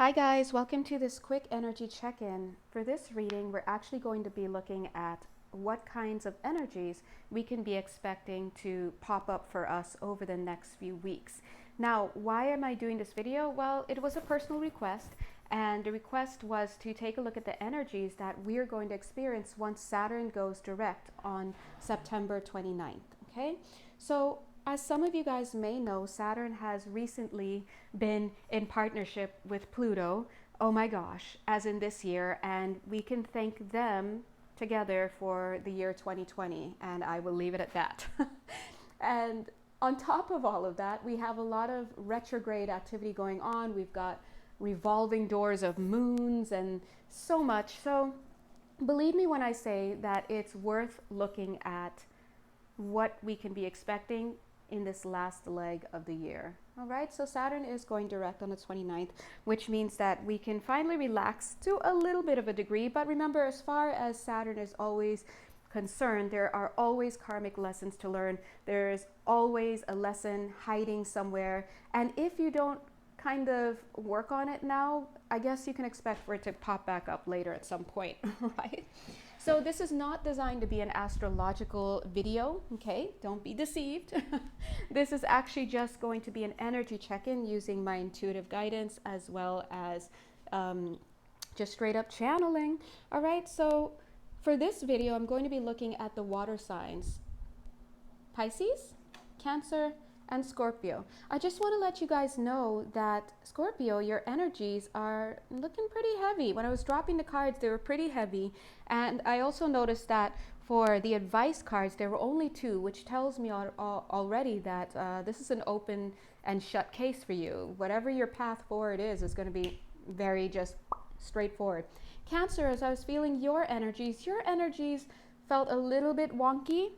Hi guys, welcome to this quick energy check-in. For this reading, we're actually going to be looking at what kinds of energies we can be expecting to pop up for us over the next few weeks. Now, why am I doing this video? Well, it was a personal request, and the request was to take a look at the energies that we're going to experience once Saturn goes direct on September 29th, okay? So as some of you guys may know, Saturn has recently been in partnership with Pluto, oh my gosh, as in this year, and we can thank them together for the year 2020, and I will leave it at that. And on top of all of that, we have a lot of retrograde activity going on. We've got revolving doors of moons and so much. So believe me when I say that it's worth looking at what we can be expecting in this last leg of the year. All right, so Saturn is going direct on the 29th, which means that we can finally relax to a little bit of a degree. But remember, as far as Saturn is always concerned, there are always karmic lessons to learn. There's always a lesson hiding somewhere. And if you don't kind of work on it now, I guess you can expect for it to pop back up later at some point, right? So this is not designed to be an astrological video, okay? Don't be deceived. This is actually just going to be an energy check-in using my intuitive guidance as well as just straight up channeling. All right, so for this video, I'm going to be looking at the water signs: Pisces, Cancer, and Scorpio. I just want to let you guys know that Scorpio, your energies are looking pretty heavy. When I was dropping the cards, they were pretty heavy. And I also noticed that for the advice cards, there were only two, which tells me already that this is an open and shut case for you. Whatever your path forward is going to be very just straightforward. Cancer, as I was feeling your energies felt a little bit wonky.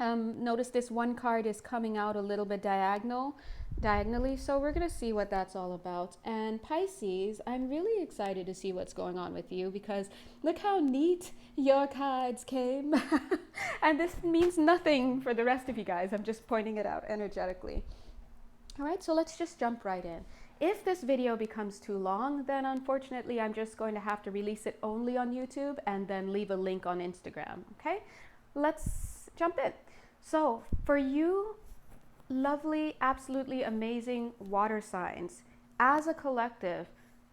Notice this one card is coming out a little bit diagonally, so we're going to see what that's all about. And Pisces, I'm really excited to see what's going on with you, because look how neat your cards came. And this means nothing for the rest of you guys. I'm just pointing it out energetically. All right, so let's just jump right in. If this video becomes too long, then unfortunately I'm just going to have to release it only on YouTube and then leave a link on Instagram, okay? Let's jump in. So for you lovely, absolutely amazing water signs, as a collective,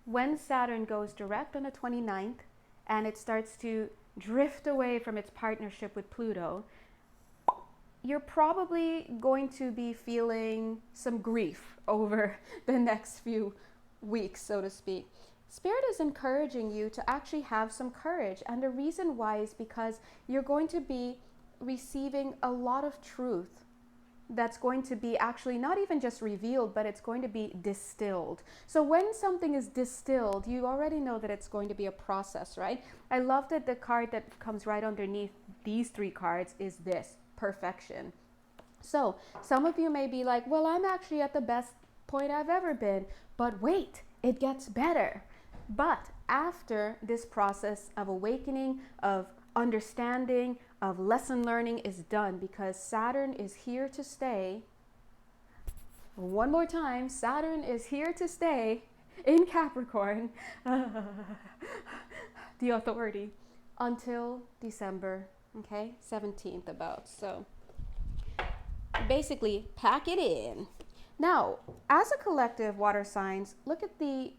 when Saturn goes direct on the 29th and it starts to drift away from its partnership with Pluto, you're probably going to be feeling some grief over the next few weeks, so to speak. Spirit is encouraging you to actually have some courage, and the reason why is because you're going to be receiving a lot of truth that's going to be actually not even just revealed, but it's going to be distilled. So when something is distilled, you already know that it's going to be a process, right? I love that the card that comes right underneath these three cards is this: perfection. So some of you may be like, well, I'm actually at the best point I've ever been, but wait, it gets better. But after this process of awakening, of understanding, of lesson learning is done, because Saturn is here to stay. One more time, Saturn is here to stay in Capricorn, the authority, until December, okay, 17th about. So basically, pack it in. Now, as a collective, water signs, look at the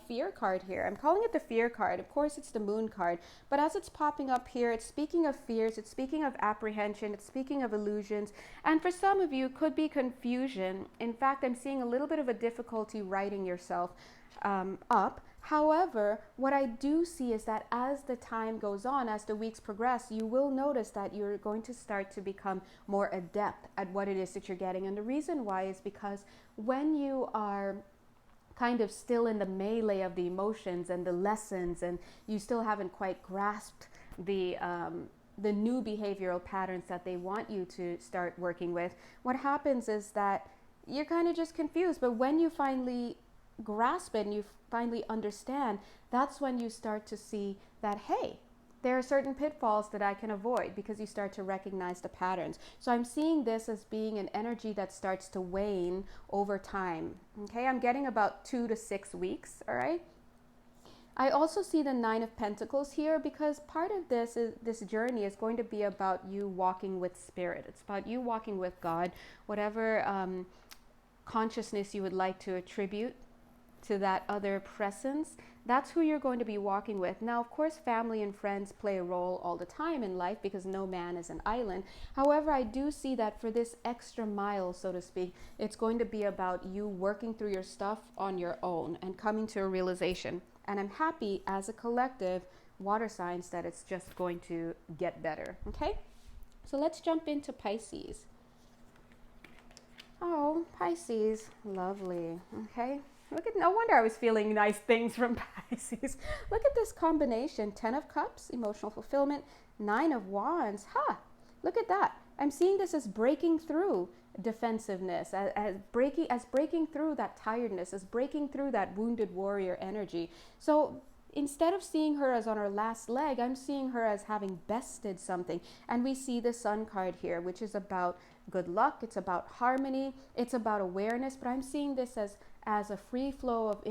fear card here. I'm calling it the fear card. Of course, it's the moon card. But as it's popping up here, it's speaking of fears, it's speaking of apprehension, it's speaking of illusions. And for some of you, it could be confusion. In fact, I'm seeing a little bit of a difficulty writing yourself up. However, what I do see is that as the time goes on, as the weeks progress, you will notice that you're going to start to become more adept at what it is that you're getting. And the reason why is because when you are kind of still in the melee of the emotions and the lessons, and you still haven't quite grasped the new behavioral patterns that they want you to start working with, what happens is that you're kind of just confused. But when you finally grasp it and you finally understand, that's when you start to see that, hey, there are certain pitfalls that I can avoid because you start to recognize the patterns. So I'm seeing this as being an energy that starts to wane over time. Okay, I'm getting about 2 to 6 weeks, all right? I also see the Nine of Pentacles here because part of this journey is going to be about you walking with spirit. It's about you walking with God, whatever consciousness you would like to attribute to that other presence. That's who you're going to be walking with. Now, of course, family and friends play a role all the time in life because no man is an island. However, I do see that for this extra mile, so to speak, it's going to be about you working through your stuff on your own and coming to a realization. And I'm happy as a collective, water signs, that it's just going to get better. Okay? So let's jump into Pisces. Oh, Pisces. Lovely. Okay? Look at, no wonder I was feeling nice things from Pisces. Look at this combination. 10 of Cups, emotional fulfillment. 9 of Wands. Look at that. I'm seeing this as breaking through defensiveness, as breaking through that tiredness, as breaking through that wounded warrior energy. So instead of seeing her as on her last leg, I'm seeing her as having bested something. And we see the Sun card here, which is about good luck. It's about harmony. It's about awareness. But I'm seeing this as a free flow of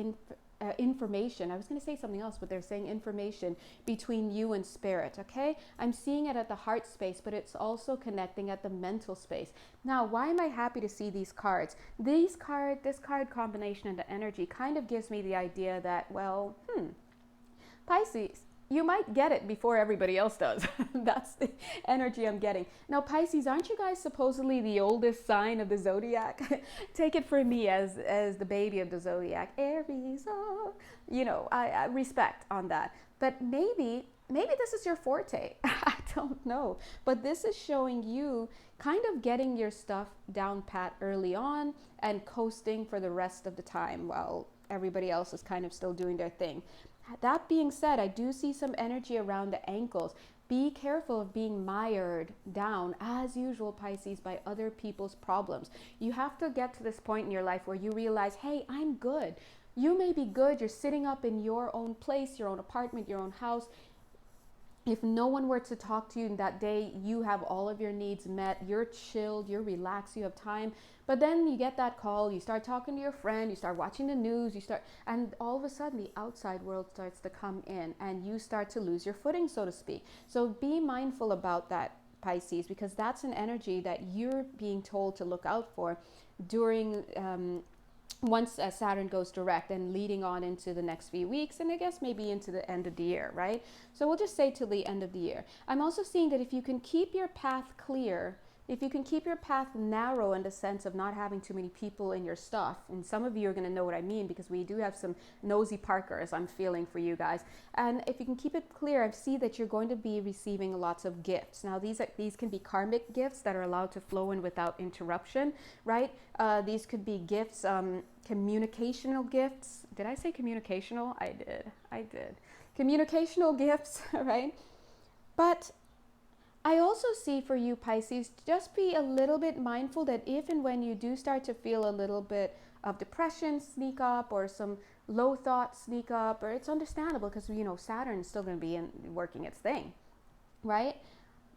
information. I was going to say something else, but they're saying information between you and spirit. Okay, I'm seeing it at the heart space, but it's also connecting at the mental space. Now, why am I happy to see these cards? This card combination and the energy kind of gives me the idea that, well, Pisces, you might get it before everybody else does. That's the energy I'm getting. Now, Pisces, aren't you guys supposedly the oldest sign of the zodiac? Take it from me as the baby of the zodiac. Aries, oh, you know, I respect on that. But maybe this is your forte. I don't know. But this is showing you kind of getting your stuff down pat early on and coasting for the rest of the time while everybody else is kind of still doing their thing. That being said, I do see some energy around the ankles. Be careful of being mired down, as usual, Pisces, by other people's problems. You have to get to this point in your life where you realize, hey, I'm good. You may be good. You're sitting up in your own place, your own apartment, your own house. If no one were to talk to you in that day, you have all of your needs met. You're chilled, you're relaxed, you have time. But then you get that call, you start talking to your friend, you start watching the news, and all of a sudden the outside world starts to come in and you start to lose your footing, so to speak. So be mindful about that, Pisces, because that's an energy that you're being told to look out for during once Saturn goes direct and leading on into the next few weeks, and I guess maybe into the end of the year, right? So we'll just say till the end of the year. I'm also seeing that if you can keep your path clear, if you can keep your path narrow in the sense of not having too many people in your stuff, and some of you are going to know what I mean because we do have some nosy Parkers I'm feeling for you guys. And if you can keep it clear, I see that you're going to be receiving lots of gifts. Now, these can be karmic gifts that are allowed to flow in without interruption, right? These could be gifts, communicational gifts. Did I say communicational? I did. Communicational gifts, right? But I also see for you, Pisces, just be a little bit mindful that if and when you do start to feel a little bit of depression sneak up or some low thoughts sneak up, or it's understandable because, you know, Saturn is still going to be working its thing, right?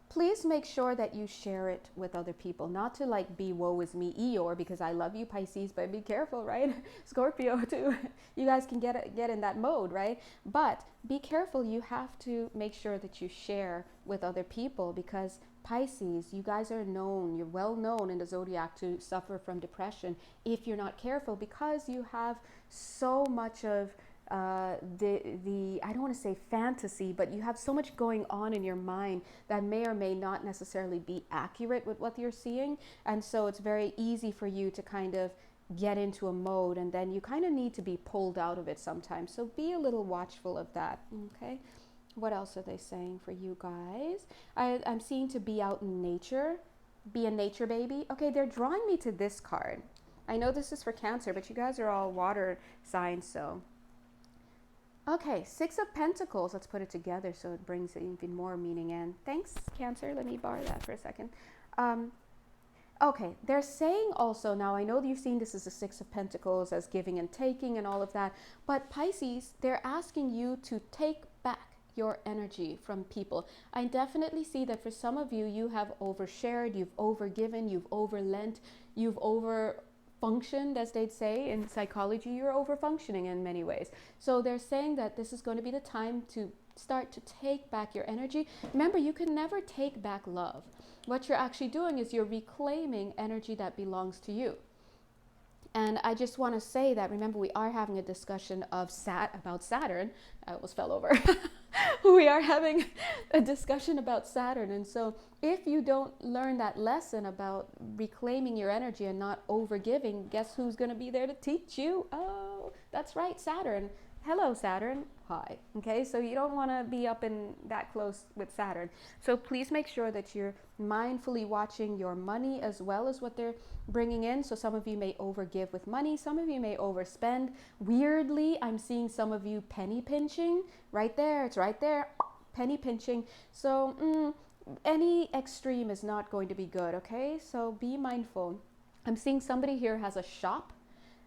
Please make sure that you share it with other people, not to like be woe is me Eeyore, because I love you, Pisces, but be careful, right? Scorpio too. You guys can get in that mode, right? But be careful. You have to make sure that you share with other people, because Pisces, you guys are known, you're well known in the zodiac to suffer from depression if you're not careful, because you have so much of the I don't want to say fantasy, but you have so much going on in your mind that may or may not necessarily be accurate with what you're seeing. And so it's very easy for you to kind of get into a mode, and then you kind of need to be pulled out of it sometimes. So be a little watchful of that, okay? What else are they saying for you guys? I'm seeing to be out in nature, be a nature baby. Okay, they're drawing me to this card. I know this is for Cancer, but you guys are all water signs, so... Okay, 6 of Pentacles. Let's put it together so it brings even more meaning in. Thanks, Cancer. Let me borrow that for a second. Okay, they're saying also, now I know you've seen this as the 6 of Pentacles as giving and taking and all of that, but Pisces, they're asking you to take back your energy from people. I definitely see that for some of you, you have overshared, you've overgiven, you've overlent, you've over functioned, as they'd say in psychology. You're over functioning in many ways. So they're saying that this is going to be the time to start to take back your energy. Remember, you can never take back love. What you're actually doing is you're reclaiming energy that belongs to you. And I just want to say that, remember, we are having a discussion about Saturn. I almost fell over. We are having a discussion about Saturn. And so if you don't learn that lesson about reclaiming your energy and not overgiving, guess who's going to be there to teach you? Oh, that's right, Saturn. Hello, Saturn. Hi. Okay, so you don't want to be up in that close with Saturn. So please make sure that you're mindfully watching your money as well as what they're bringing in. So some of you may overgive with money. Some of you may overspend. Weirdly, I'm seeing some of you penny pinching. Right there. It's right there. Penny pinching. So any extreme is not going to be good, okay? So be mindful. I'm seeing somebody here has a shop.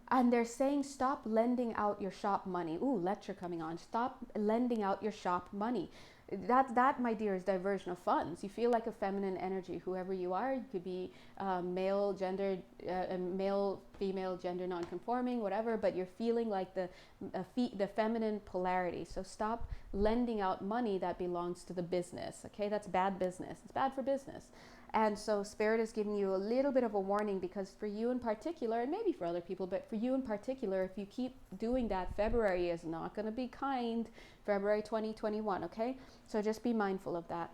And they're saying, stop lending out your shop money. Ooh, lecture coming on. Stop lending out your shop money. That, my dear, is diversion of funds. You feel like a feminine energy, whoever you are. You could be male, gender, male, female, gender non-conforming, whatever. But you're feeling like the feminine polarity. So stop lending out money that belongs to the business. Okay, that's bad business. It's bad for business. And so Spirit is giving you a little bit of a warning, because for you in particular, and maybe for other people, but for you in particular, if you keep doing that, February is not going to be kind. February 2021, okay? So just be mindful of that.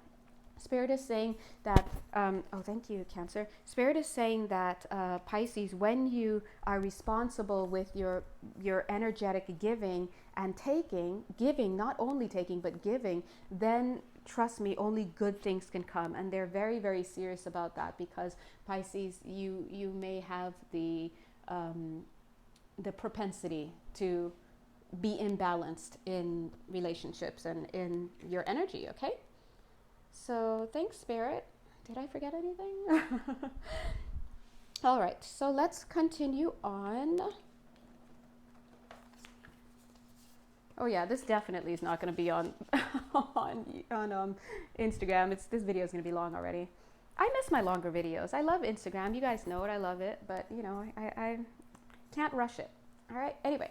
Spirit is saying that, oh, thank you, Cancer. Spirit is saying that, Pisces, when you are responsible with your energetic giving and taking, giving, not only taking, but giving, then trust me, only good things can come. And they're very, very serious about that, because Pisces, you may have the propensity to be imbalanced in relationships and in your energy, okay? So thanks, Spirit. Did I forget anything? All right, so let's continue on. Oh yeah, this definitely is not going to be on on Instagram. This video is going to be long already. I miss my longer videos. I love Instagram. You guys know it. I love it, but you know, I can't rush it. All right. Anyway,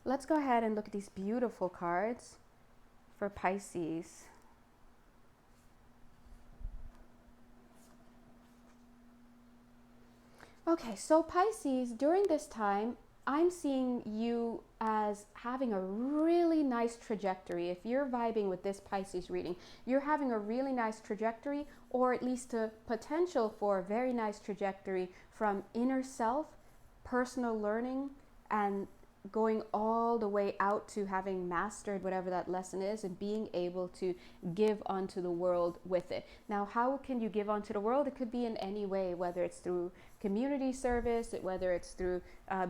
let's go ahead and look at these beautiful cards for Pisces. Okay, so Pisces, during this time, I'm seeing you as having a really nice trajectory. If you're vibing with this Pisces reading, you're having a really nice trajectory, or at least a potential for a very nice trajectory from inner self, personal learning, and going all the way out to having mastered whatever that lesson is and being able to give onto the world with it. Now, how can you give onto the world? It could be in any way, whether it's through community service, whether it's through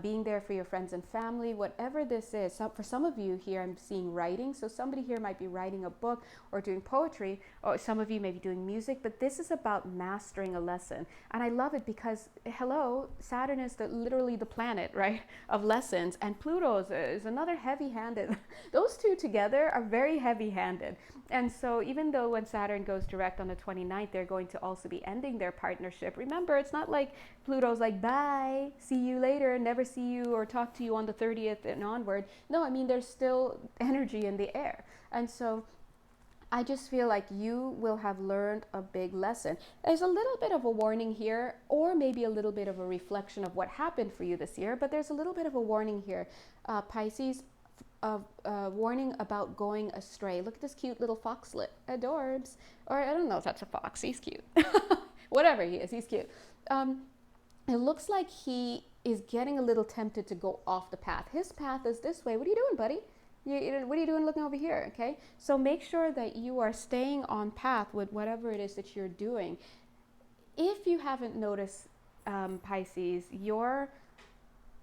being there for your friends and family, whatever this is. So for some of you here, I'm seeing writing. So somebody here might be writing a book or doing poetry, or some of you may be doing music, but this is about mastering a lesson. And I love it because, hello, Saturn is literally the planet, right, of lessons, and Pluto is another heavy-handed. Those two together are very heavy-handed. And so even though when Saturn goes direct on the 29th, they're going to also be ending their partnership. Remember, it's not like Pluto's like, bye, see you later, never see you or talk to you on the 30th and onward. No, I mean, there's still energy in the air. And so I just feel like you will have learned a big lesson. There's a little bit of a warning here, or maybe a little bit of a reflection of what happened for you this year, but there's a little bit of a warning here, Pisces, of warning about going astray. Look at this cute little foxlet, adorbs. Or I don't know if that's a fox, he's cute. Whatever he is, he's cute. It looks like he is getting a little tempted to go off the path. His path is this way. What are you doing, buddy? What are you doing looking over here? Okay, so make sure that you are staying on path with whatever it is that you're doing. If you haven't noticed, Pisces, your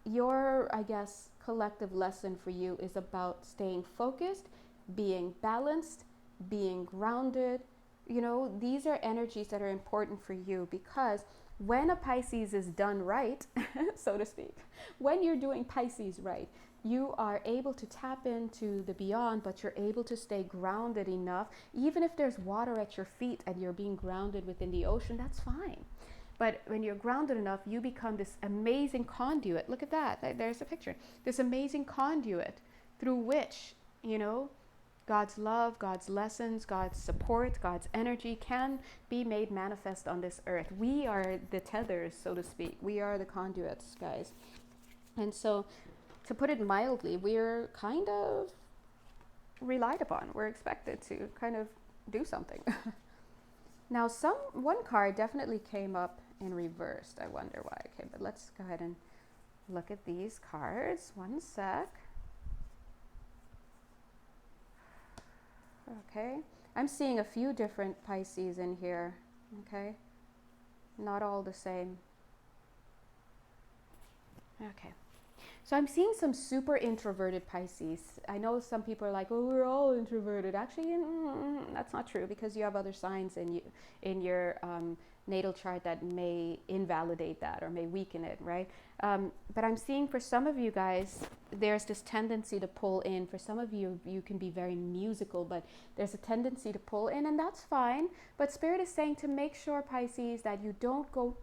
I guess collective lesson for you is about staying focused, being balanced, being grounded. You know, these are energies that are important for you, because when a Pisces is done right, so to speak, when you're doing Pisces right, you are able to tap into the beyond, but you're able to stay grounded enough. Even if there's water at your feet and you're being grounded within the ocean, that's fine. But when you're grounded enough, you become this amazing conduit. Look at that. There's a picture. This amazing conduit through which, God's love, God's lessons, God's support, God's energy can be made manifest on this earth. We are the tethers, so to speak. We are the conduits, guys. And so, to put it mildly, we're kind of relied upon. We're expected to kind of do something. Now, one card definitely came up in reversed. I wonder why. Okay, but let's go ahead and look at these cards. One sec. Okay, I'm seeing a few different Pisces in here. Okay, not all the same. Okay. So I'm seeing some super introverted Pisces. I know some people are like, oh, we're all introverted. Actually, that's not true, because you have other signs in your natal chart that may invalidate that or may weaken it, right? But I'm seeing for some of you guys, there's this tendency to pull in. For some of you, you can be very musical, but there's a tendency to pull in, and that's fine. But Spirit is saying to make sure, Pisces, that you don't go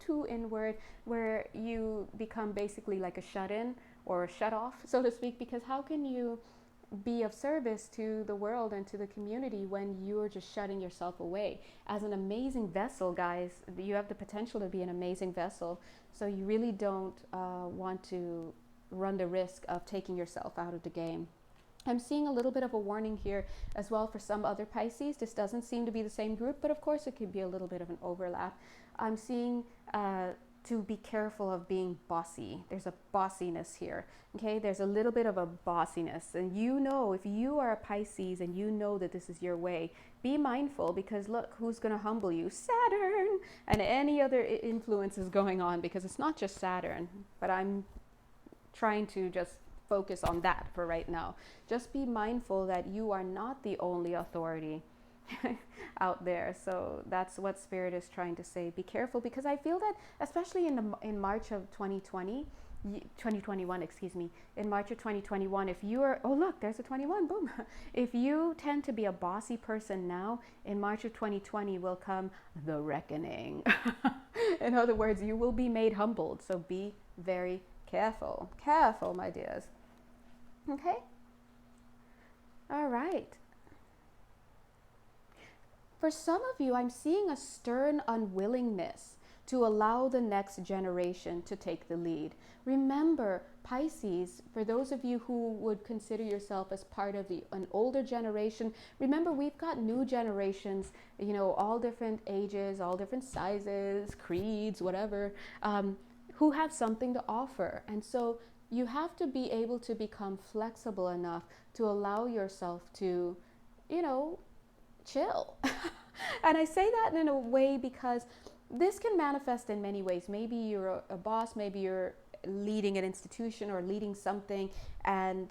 too inward, where you become basically like a shut-in or a shut-off, so to speak, because how can you be of service to the world and to the community when you're just shutting yourself away? As an amazing vessel, guys, you have the potential to be an amazing vessel, so you really don't want to run the risk of taking yourself out of the game. I'm seeing a little bit of a warning here as well for some other Pisces. This doesn't seem to be the same group, but of course it could be a little bit of an overlap. I'm seeing to be careful of being bossy. There's a bossiness here, okay? There's a little bit of a bossiness. And if you are a Pisces and you know that this is your way, be mindful, because look, who's going to humble you? Saturn! And any other influences going on, because it's not just Saturn, but I'm trying to just focus on that for right now. Just be mindful that you are not the only authority out there. So that's what Spirit is trying to say. Be careful, because I feel that especially in March of 2021, excuse me, in March of 2021, if you are, oh look, there's a 21, boom. If you tend to be a bossy person now, in March of 2020 will come the reckoning. In other words, you will be made humbled. So be very careful, my dears. Okay. All right. For some of you, I'm seeing a stern unwillingness to allow the next generation to take the lead. Remember, Pisces, for those of you who would consider yourself as part of an older generation, remember we've got new generations, all different ages, all different sizes, creeds, whatever, who have something to offer. And so you have to be able to become flexible enough to allow yourself to, chill. And I say that in a way because this can manifest in many ways. Maybe you're a boss, maybe you're leading an institution or leading something, and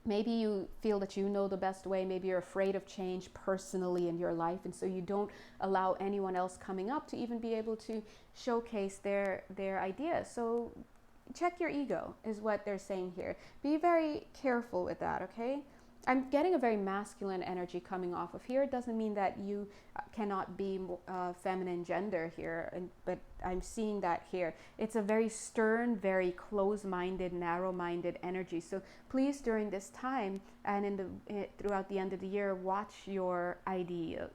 maybe you feel that you know the best way. Maybe you're afraid of change personally in your life, and so you don't allow anyone else coming up to even be able to showcase their ideas. So check your ego is what they're saying here. Be very careful with that, okay? I'm getting a very masculine energy coming off of here. It doesn't mean that you cannot be feminine gender here, but I'm seeing that here. It's a very stern, very close-minded, narrow-minded energy. So please, during this time and throughout the end of the year, watch your ideas,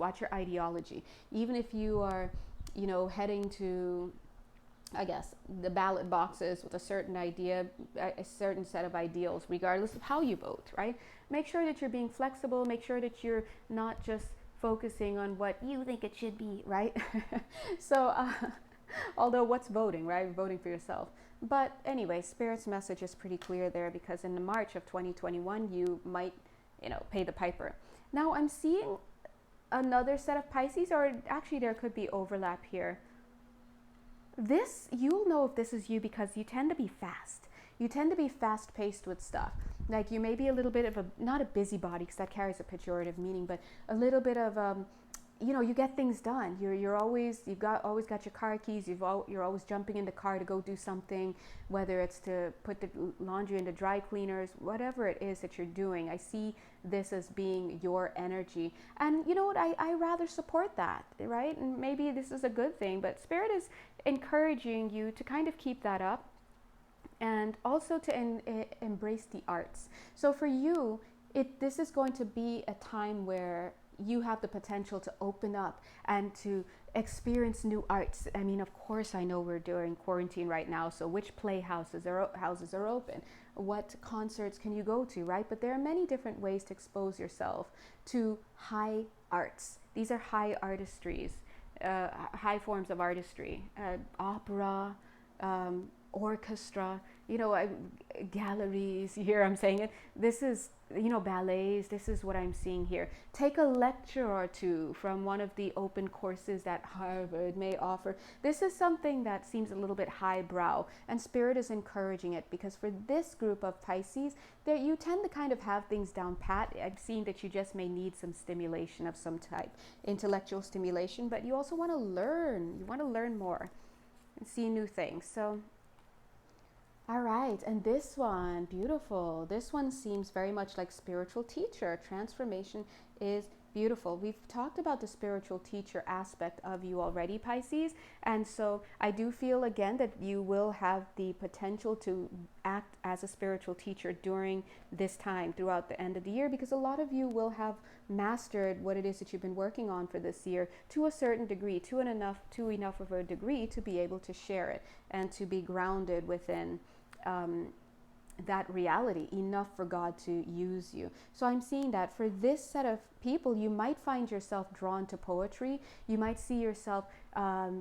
watch your ideology. Even if you are, heading to, I guess, the ballot boxes with a certain idea, a certain set of ideals, regardless of how you vote, right? Make sure that you're being flexible. Make sure that you're not just focusing on what you think it should be, right? So, although what's voting, right? Voting for yourself. But anyway, Spirit's message is pretty clear there, because in the March of 2021, you might, pay the piper. Now I'm seeing another set of Pisces, or actually there could be overlap here. You'll know if this is you because you tend to be fast. You tend to be fast-paced with stuff. Like you may be a little bit of not a busybody, because that carries a pejorative meaning, but a little bit of you know, you get things done. Always got your car keys. You're always jumping in the car to go do something, whether it's to put the laundry in the dry cleaners, whatever it is that you're doing. I see this as being your energy. And you know what? I rather support that, right? And maybe this is a good thing, but Spirit is encouraging you to kind of keep that up, and also to embrace the arts. So for you, this is going to be a time where you have the potential to open up and to experience new arts. I mean, of course, I know we're during quarantine right now, so which houses are open? What concerts can you go to, right? But there are many different ways to expose yourself to high arts. These are high artistries, high forms of artistry, opera, orchestra, you know, galleries. Here I'm saying it. This is, you know, ballets. This is what I'm seeing here. Take a lecture or two from one of the open courses that Harvard may offer. This is something that seems a little bit highbrow, and Spirit is encouraging it, because for this group of Pisces, that you tend to kind of have things down pat. I've seen that you just may need some stimulation of some type, intellectual stimulation, but you also want to learn. You want to learn more and see new things. So all right, and this one, beautiful. This one seems very much like spiritual teacher. Transformation is beautiful. We've talked about the spiritual teacher aspect of you already, Pisces. And so I do feel again that you will have the potential to act as a spiritual teacher during this time, throughout the end of the year, because a lot of you will have mastered what it is that you've been working on for this year to a certain degree, to enough of a degree to be able to share it and to be grounded within that reality, enough for God to use you. So I'm seeing that for this set of people, you might find yourself drawn to poetry. You might see yourself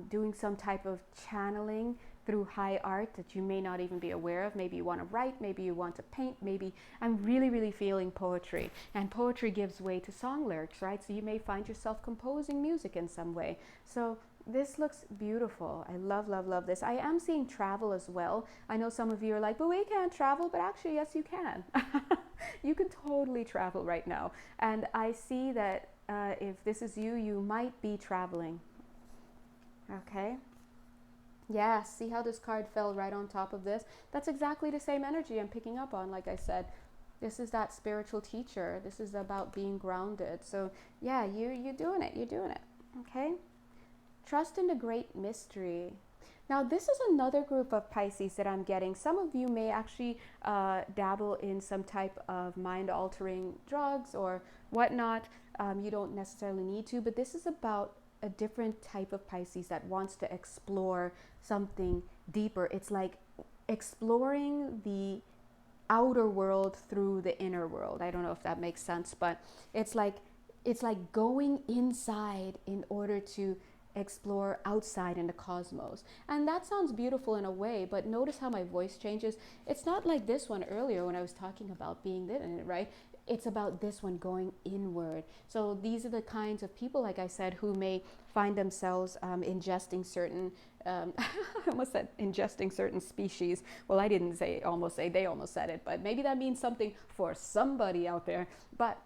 doing some type of channeling through high art that you may not even be aware of. Maybe you want to write, maybe you want to paint, maybe I'm really feeling poetry. And poetry gives way to song lyrics, right? So you may find yourself composing music in some way. So this looks beautiful. I love this. I am seeing travel as well. I know some of you are like, but we can't travel, but actually, yes, you can. You can totally travel right now. And I see that if this is you, you might be traveling. Okay. Yeah, see how this card fell right on top of this? That's exactly the same energy I'm picking up on, like I said. This is that spiritual teacher. This is about being grounded. So yeah, you're doing it. You're doing it. Okay. Trust in the great mystery. Now, this is another group of Pisces that I'm getting. Some of you may actually dabble in some type of mind-altering drugs or whatnot. You don't necessarily need to, but this is about a different type of Pisces that wants to explore something deeper. It's like exploring the outer world through the inner world. I don't know if that makes sense, but it's like going inside in order to explore outside in the cosmos. And that sounds beautiful in a way, but notice how my voice changes. It's not like this one earlier when I was talking about being in it, right? It's about this one going inward. So these are the kinds of people, like I said, who may find themselves ingesting certain I almost said ingesting certain species. Well, I didn't say almost say, they almost said it, but maybe that means something for somebody out there. But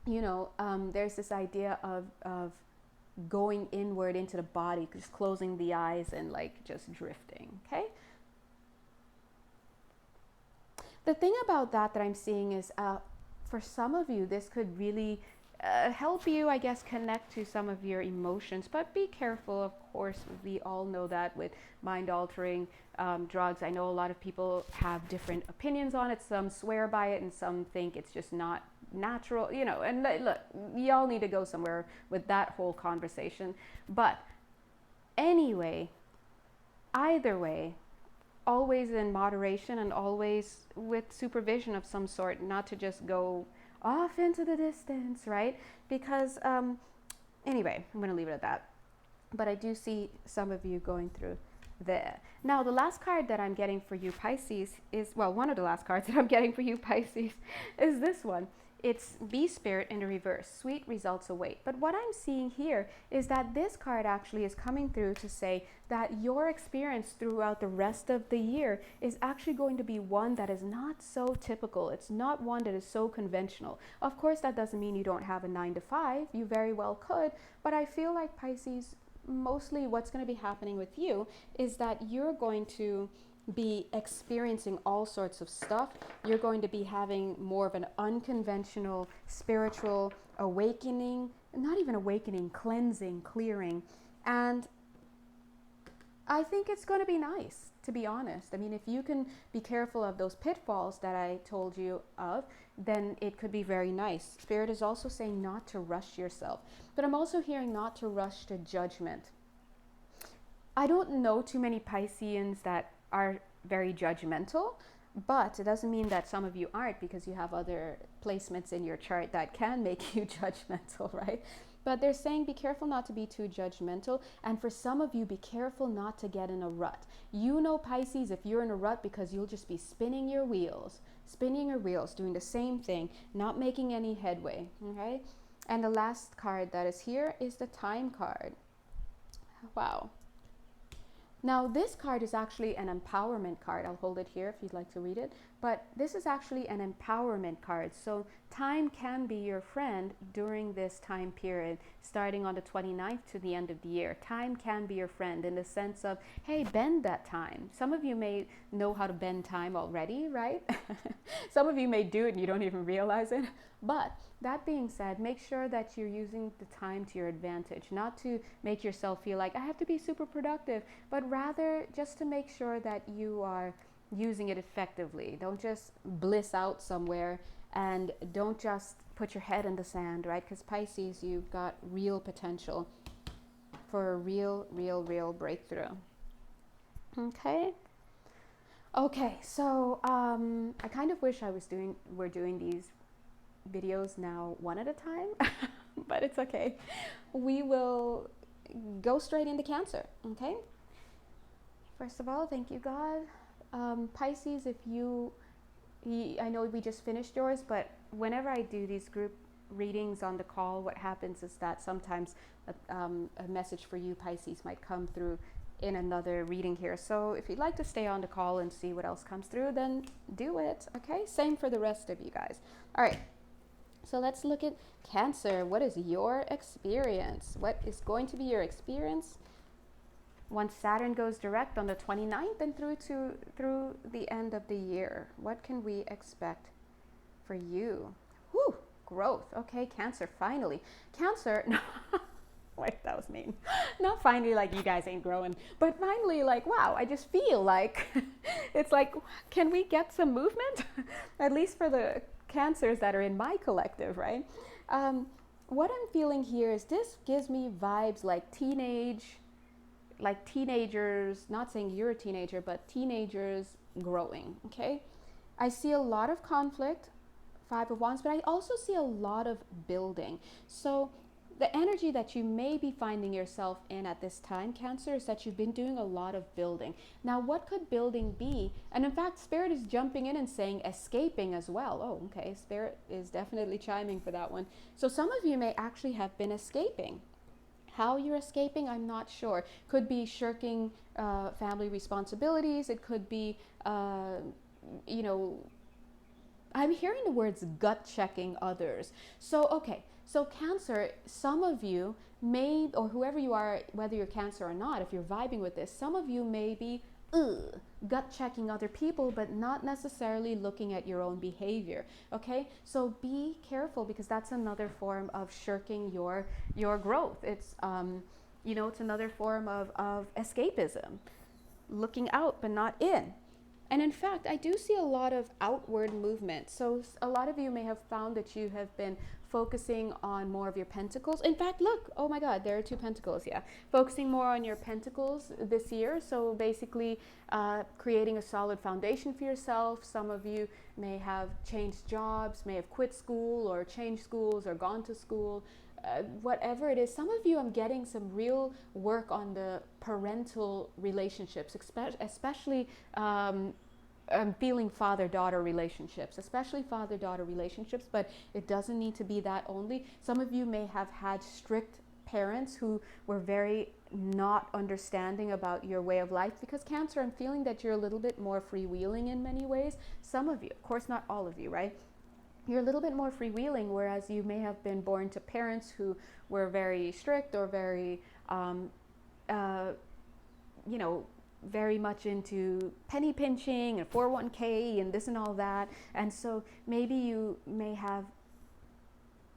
you know, there's this idea of going inward into the body, just closing the eyes and like just drifting. Okay. The thing about that I'm seeing is for some of you, this could really help you, I guess, connect to some of your emotions. But be careful, of course. We all know that with mind-altering drugs. I know a lot of people have different opinions on it. Some swear by it and some think it's just not natural, you know. And look, y'all need to go somewhere with that whole conversation. But anyway, either way, always in moderation and always with supervision of some sort, not to just go off into the distance, right? Because anyway, I'm going to leave it at that. But I do see some of you going through there. Now, the last card that I'm getting for you, Pisces, is, well, one of the last cards that I'm getting for you, Pisces, is this one. It's Bee Spirit in the reverse. Sweet results await. But what I'm seeing here is that this card actually is coming through to say that your experience throughout the rest of the year is actually going to be one that is not so typical. It's not one that is so conventional. Of course, that doesn't mean you don't have a 9 to 5. You very well could. But I feel like Pisces, mostly what's going to be happening with you is that you're going to be experiencing all sorts of stuff. You're going to be having more of an unconventional spiritual awakening, not even awakening, cleansing, clearing. And I think it's going to be nice, to be honest. I mean, if you can be careful of those pitfalls that I told you of, then it could be very nice. Spirit is also saying not to rush yourself, but I'm also hearing not to rush to judgment. I don't know too many Pisceans that are very judgmental, but it doesn't mean that some of you aren't, because you have other placements in your chart that can make you judgmental, right? But they're saying be careful not to be too judgmental, and for some of you, be careful not to get in a rut. You know, Pisces, if you're in a rut, because you'll just be spinning your wheels, doing the same thing, not making any headway, okay? And the last card that is here is the Time card. Wow. Now, this card is actually an empowerment card. I'll hold it here if you'd like to read it. But this is actually an empowerment card. So time can be your friend during this time period, starting on the 29th to the end of the year. Time can be your friend in the sense of, hey, bend that time. Some of you may know how to bend time already, right? Some of you may do it and you don't even realize it. But that being said, make sure that you're using the time to your advantage, not to make yourself feel like I have to be super productive, but rather just to make sure that you are using it effectively. Don't just bliss out somewhere, and don't just put your head in the sand, right? Because Pisces, you've got real potential for a real breakthrough. Okay. Okay, so I kind of wish we're doing these videos now one at a time, but it's okay. We will go straight into Cancer, okay? First of all, thank you, God. Pisces, if I know we just finished yours, but whenever I do these group readings on the call, what happens is that sometimes a message for you, Pisces, might come through in another reading here. So if you'd like to stay on the call and see what else comes through, then do it, okay? Same for the rest of you guys. All right. So let's look at Cancer. What is your experience? What is going to be your experience once Saturn goes direct on the 29th and through the end of the year? What can we expect for you? Whew, growth. Okay, Cancer, finally. Cancer, wait, that was mean. Not finally like you guys ain't growing, but finally like, wow, I just feel like, it's like, can we get some movement? At least for the Cancers that are in my collective, right? What I'm feeling here is this gives me vibes like teenagers, not saying you're a teenager, but teenagers growing, okay? I see a lot of conflict, 5 of Wands, but I also see a lot of building. So the energy that you may be finding yourself in at this time, Cancer, is that you've been doing a lot of building. Now, what could building be? And in fact, Spirit is jumping in and saying escaping as well. Oh, okay, Spirit is definitely chiming for that one. So some of you may actually have been escaping. How you're escaping, I'm not sure. Could be shirking family responsibilities. It could be, you know, I'm hearing the words gut checking others. So, okay. So Cancer, some of you may, or whoever you are, whether you're Cancer or not, if you're vibing with this, some of you may be gut checking other people, but not necessarily looking at your own behavior, okay? So be careful, because that's another form of shirking your growth. It's, you know, it's another form of escapism, looking out but not in. And in fact, I do see a lot of outward movement. So a lot of you may have found that you have been focusing on more of your pentacles. In fact, look, oh my God, there are 2 pentacles, yeah. Focusing more on your pentacles this year. So basically creating a solid foundation for yourself. Some of you may have changed jobs, may have quit school or changed schools or gone to school. Whatever it is, some of you, I'm getting some real work on the parental relationships, especially I'm feeling father-daughter relationships, especially father-daughter relationships, but it doesn't need to be that only. Some of you may have had strict parents who were very not understanding about your way of life, because Cancer, I'm feeling that you're a little bit more freewheeling in many ways. Some of you, of course not all of you, right? You're a little bit more freewheeling, whereas you may have been born to parents who were very strict or very, you know, very much into penny pinching and 401k and this and all that. And so maybe you may have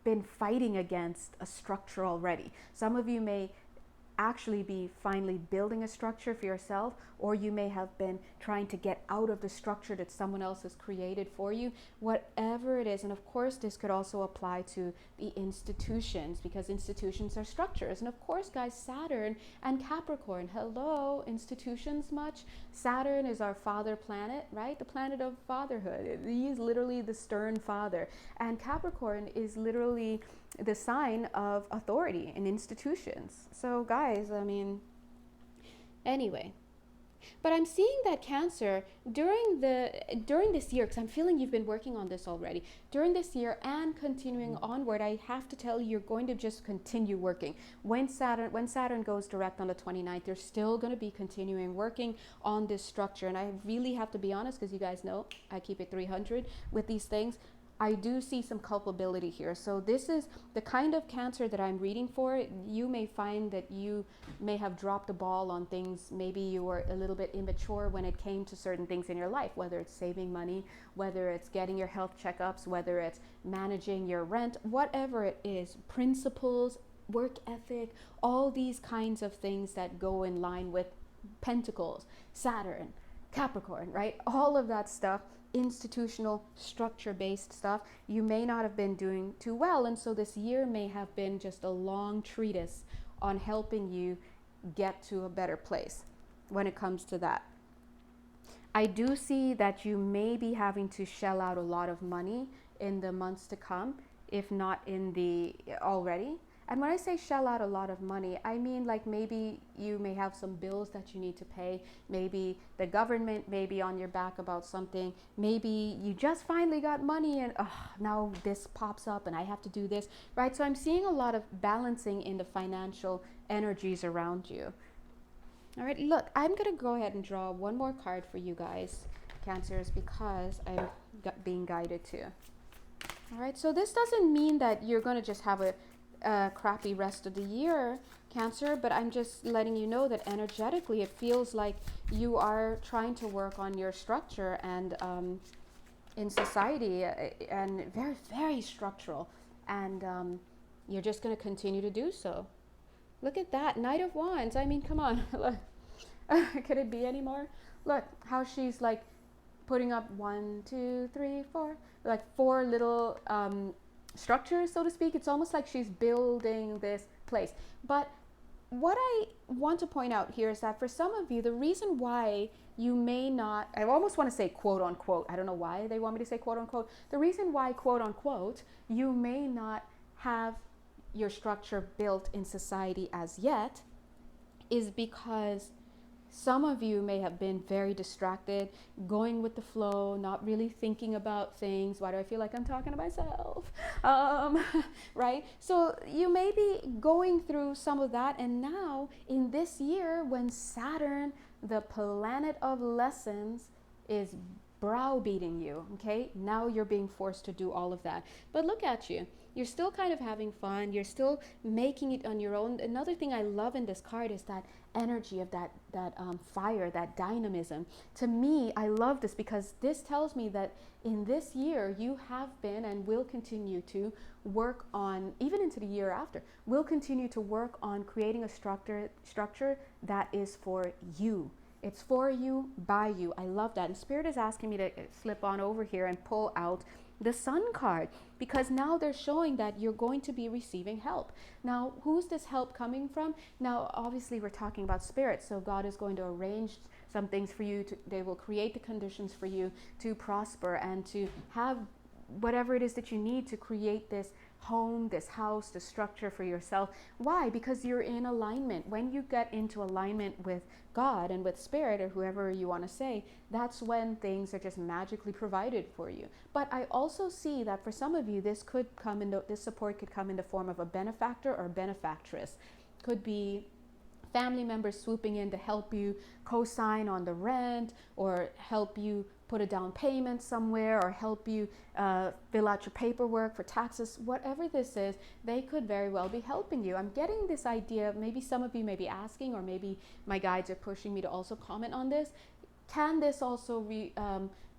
been fighting against a structure already. Some of you may actually be finally building a structure for yourself, or you may have been trying to get out of the structure that someone else has created for you. Whatever it is, and of course this could also apply to the institutions, because institutions are structures. And of course, guys, Saturn and Capricorn, hello, institutions much? Saturn is our father planet, right? The planet of fatherhood. He is literally the stern father. And Capricorn is literally the sign of authority in institutions. So guys, I mean, anyway. But I'm seeing that Cancer, during this year, because I'm feeling you've been working on this already, during this year and continuing onward, I have to tell you, you're going to just continue working. When Saturn goes direct on the 29th, you're still going to be continuing working on this structure. And I really have to be honest, because you guys know I keep it 300 with these things. I do see some culpability here. So this is the kind of Cancer that I'm reading for. You may find that you may have dropped the ball on things. Maybe you were a little bit immature when it came to certain things in your life, whether it's saving money, whether it's getting your health checkups, whether it's managing your rent, whatever it is, principles, work ethic, all these kinds of things that go in line with Pentacles, Saturn, Capricorn, right? All of that stuff, institutional structure-based stuff, you may not have been doing too well. And so this year may have been just a long treatise on helping you get to a better place when it comes to that. I do see that you may be having to shell out a lot of money in the months to come, if not in the already. And when I say shell out a lot of money, I mean like maybe you may have some bills that you need to pay. Maybe the government may be on your back about something. Maybe you just finally got money and now this pops up and I have to do this, right? So I'm seeing a lot of balancing in the financial energies around you. All right, look, I'm going to go ahead and draw one more card for you guys, Cancers, because I'm being guided to. All right, so this doesn't mean that you're going to just have a crappy rest of the year, Cancer, but I'm just letting you know that energetically it feels like you are trying to work on your structure and in society, and very, very structural, and you're just going to continue to do so. Look at that, Knight of Wands. I mean, come on. Look. Could it be any more? Look how she's like putting up 1, 2, 3, 4, like 4 little structures, so to speak. It's almost like she's building this place. But what I want to point out here is that for some of you, the reason why you may not, I almost want to say quote unquote, I don't know why they want me to say quote unquote, the reason why quote unquote you may not have your structure built in society as yet is because some of you may have been very distracted, going with the flow, not really thinking about things. Why do I feel like I'm talking to myself? Right? So you may be going through some of that. And now in this year, when Saturn, the planet of lessons, is browbeating you, okay? Now you're being forced to do all of that. But look at you. You're still kind of having fun. You're still making it on your own. Another thing I love in this card is that energy of that fire, that dynamism. To me, I love this because this tells me that in this year, you have been and will continue to work on, even into the year after, will continue to work on creating a structure that is for you. It's for you, by you. I love that. And Spirit is asking me to slip on over here and pull out the Sun card, because now they're showing that you're going to be receiving help. Now, who's this help coming from? Now, obviously, we're talking about Spirit, so God is going to arrange some things for you. They will create the conditions for you to prosper and to have whatever it is that you need to create this home, this house, this structure for yourself. Why? Because you're in alignment. When you get into alignment with God and with spirit, or whoever you want to say, that's when things are just magically provided for you. But I also see that for some of you, this support could come in the form of a benefactor or benefactress. Could be family members swooping in to help you co-sign on the rent, or help you put a down payment somewhere, or help you fill out your paperwork for taxes. Whatever this is, they could very well be helping you. I'm getting this idea, maybe some of you may be asking, or maybe my guides are pushing me to also comment on this. Can this also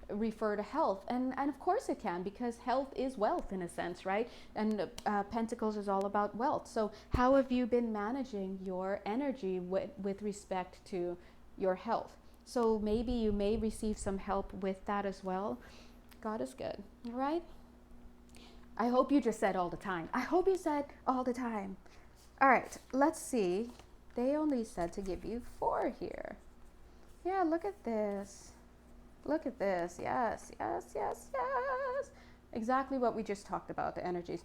refer to health? And of course it can, because health is wealth in a sense, right? And Pentacles is all about wealth. So how have you been managing your energy with respect to your health? So maybe you may receive some help with that as well. God is good, all right? I hope you just said all the time. I hope you said all the time. All right, let's see. They only said to give you 4 here. Yeah, look at this. Look at this. Yes, yes, yes, yes. Exactly what we just talked about, the energies.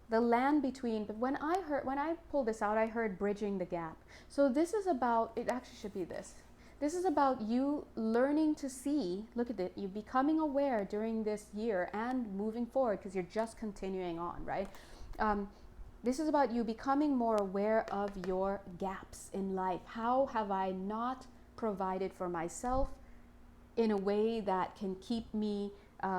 The land between, but when I pulled this out, I heard bridging the gap. So this is about, it actually should be this. This is about you learning to see, look at it, you becoming aware during this year and moving forward, because you're just continuing on, right? This is about you becoming more aware of your gaps in life. How have I not provided for myself in a way that can keep me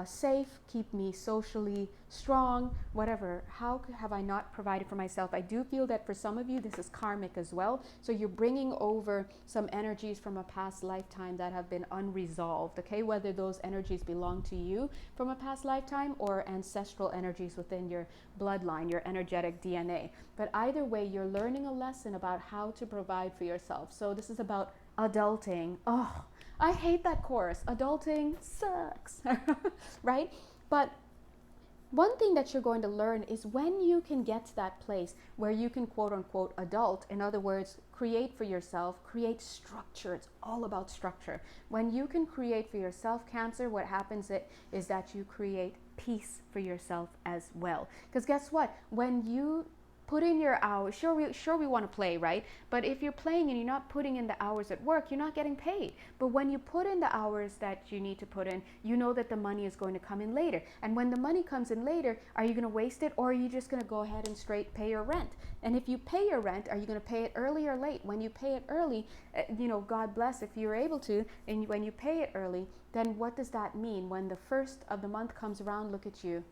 safe, keep me socially strong, whatever? How have I not provided for myself? I do feel that for some of you, this is karmic as well. So you're bringing over some energies from a past lifetime that have been unresolved, okay? Whether those energies belong to you from a past lifetime or ancestral energies within your bloodline, your energetic DNA. But either way, you're learning a lesson about how to provide for yourself. So this is about adulting. Oh, I hate that course. Adulting sucks, right? But one thing that you're going to learn is when you can get to that place where you can quote unquote adult, in other words, create for yourself, create structure. It's all about structure. When you can create for yourself, Cancer, what happens is that you create peace for yourself as well. Because guess what? When you put in your hours, sure we want to play, right? But if you're playing and you're not putting in the hours at work, you're not getting paid. But when you put in the hours that you need to put in, you know that the money is going to come in later. And when the money comes in later, are you going to waste it, or are you just going to go ahead and straight pay your rent? And if you pay your rent, are you going to pay it early or late? When you pay it early, God bless if you're able to, and when you pay it early, then what does that mean? When the first of the month comes around, look at you.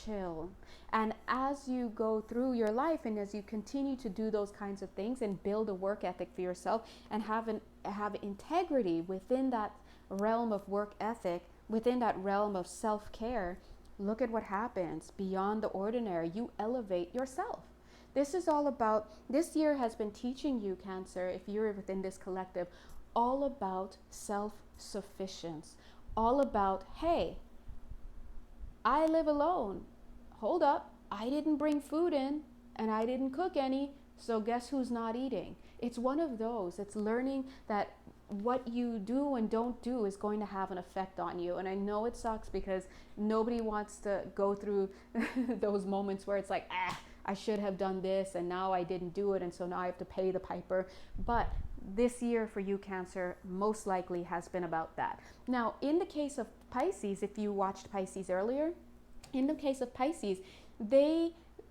Chill. And as you go through your life and as you continue to do those kinds of things and build a work ethic for yourself and have integrity within that realm of work ethic, within that realm of self-care, look at what happens beyond the ordinary. You elevate yourself. This is all about, this year has been teaching you, Cancer, if you're within this collective, all about self-sufficiency, all about, hey, I live alone. Hold up, I didn't bring food in and I didn't cook any, so guess who's not eating? It's one of those. It's learning that what you do and don't do is going to have an effect on you. And I know it sucks because nobody wants to go through those moments where it's like, I should have done this and now I didn't do it, and so now I have to pay the piper. But this year for you, Cancer, most likely has been about that. Now, in the case of Pisces, if you watched Pisces earlier, in the case of Pisces,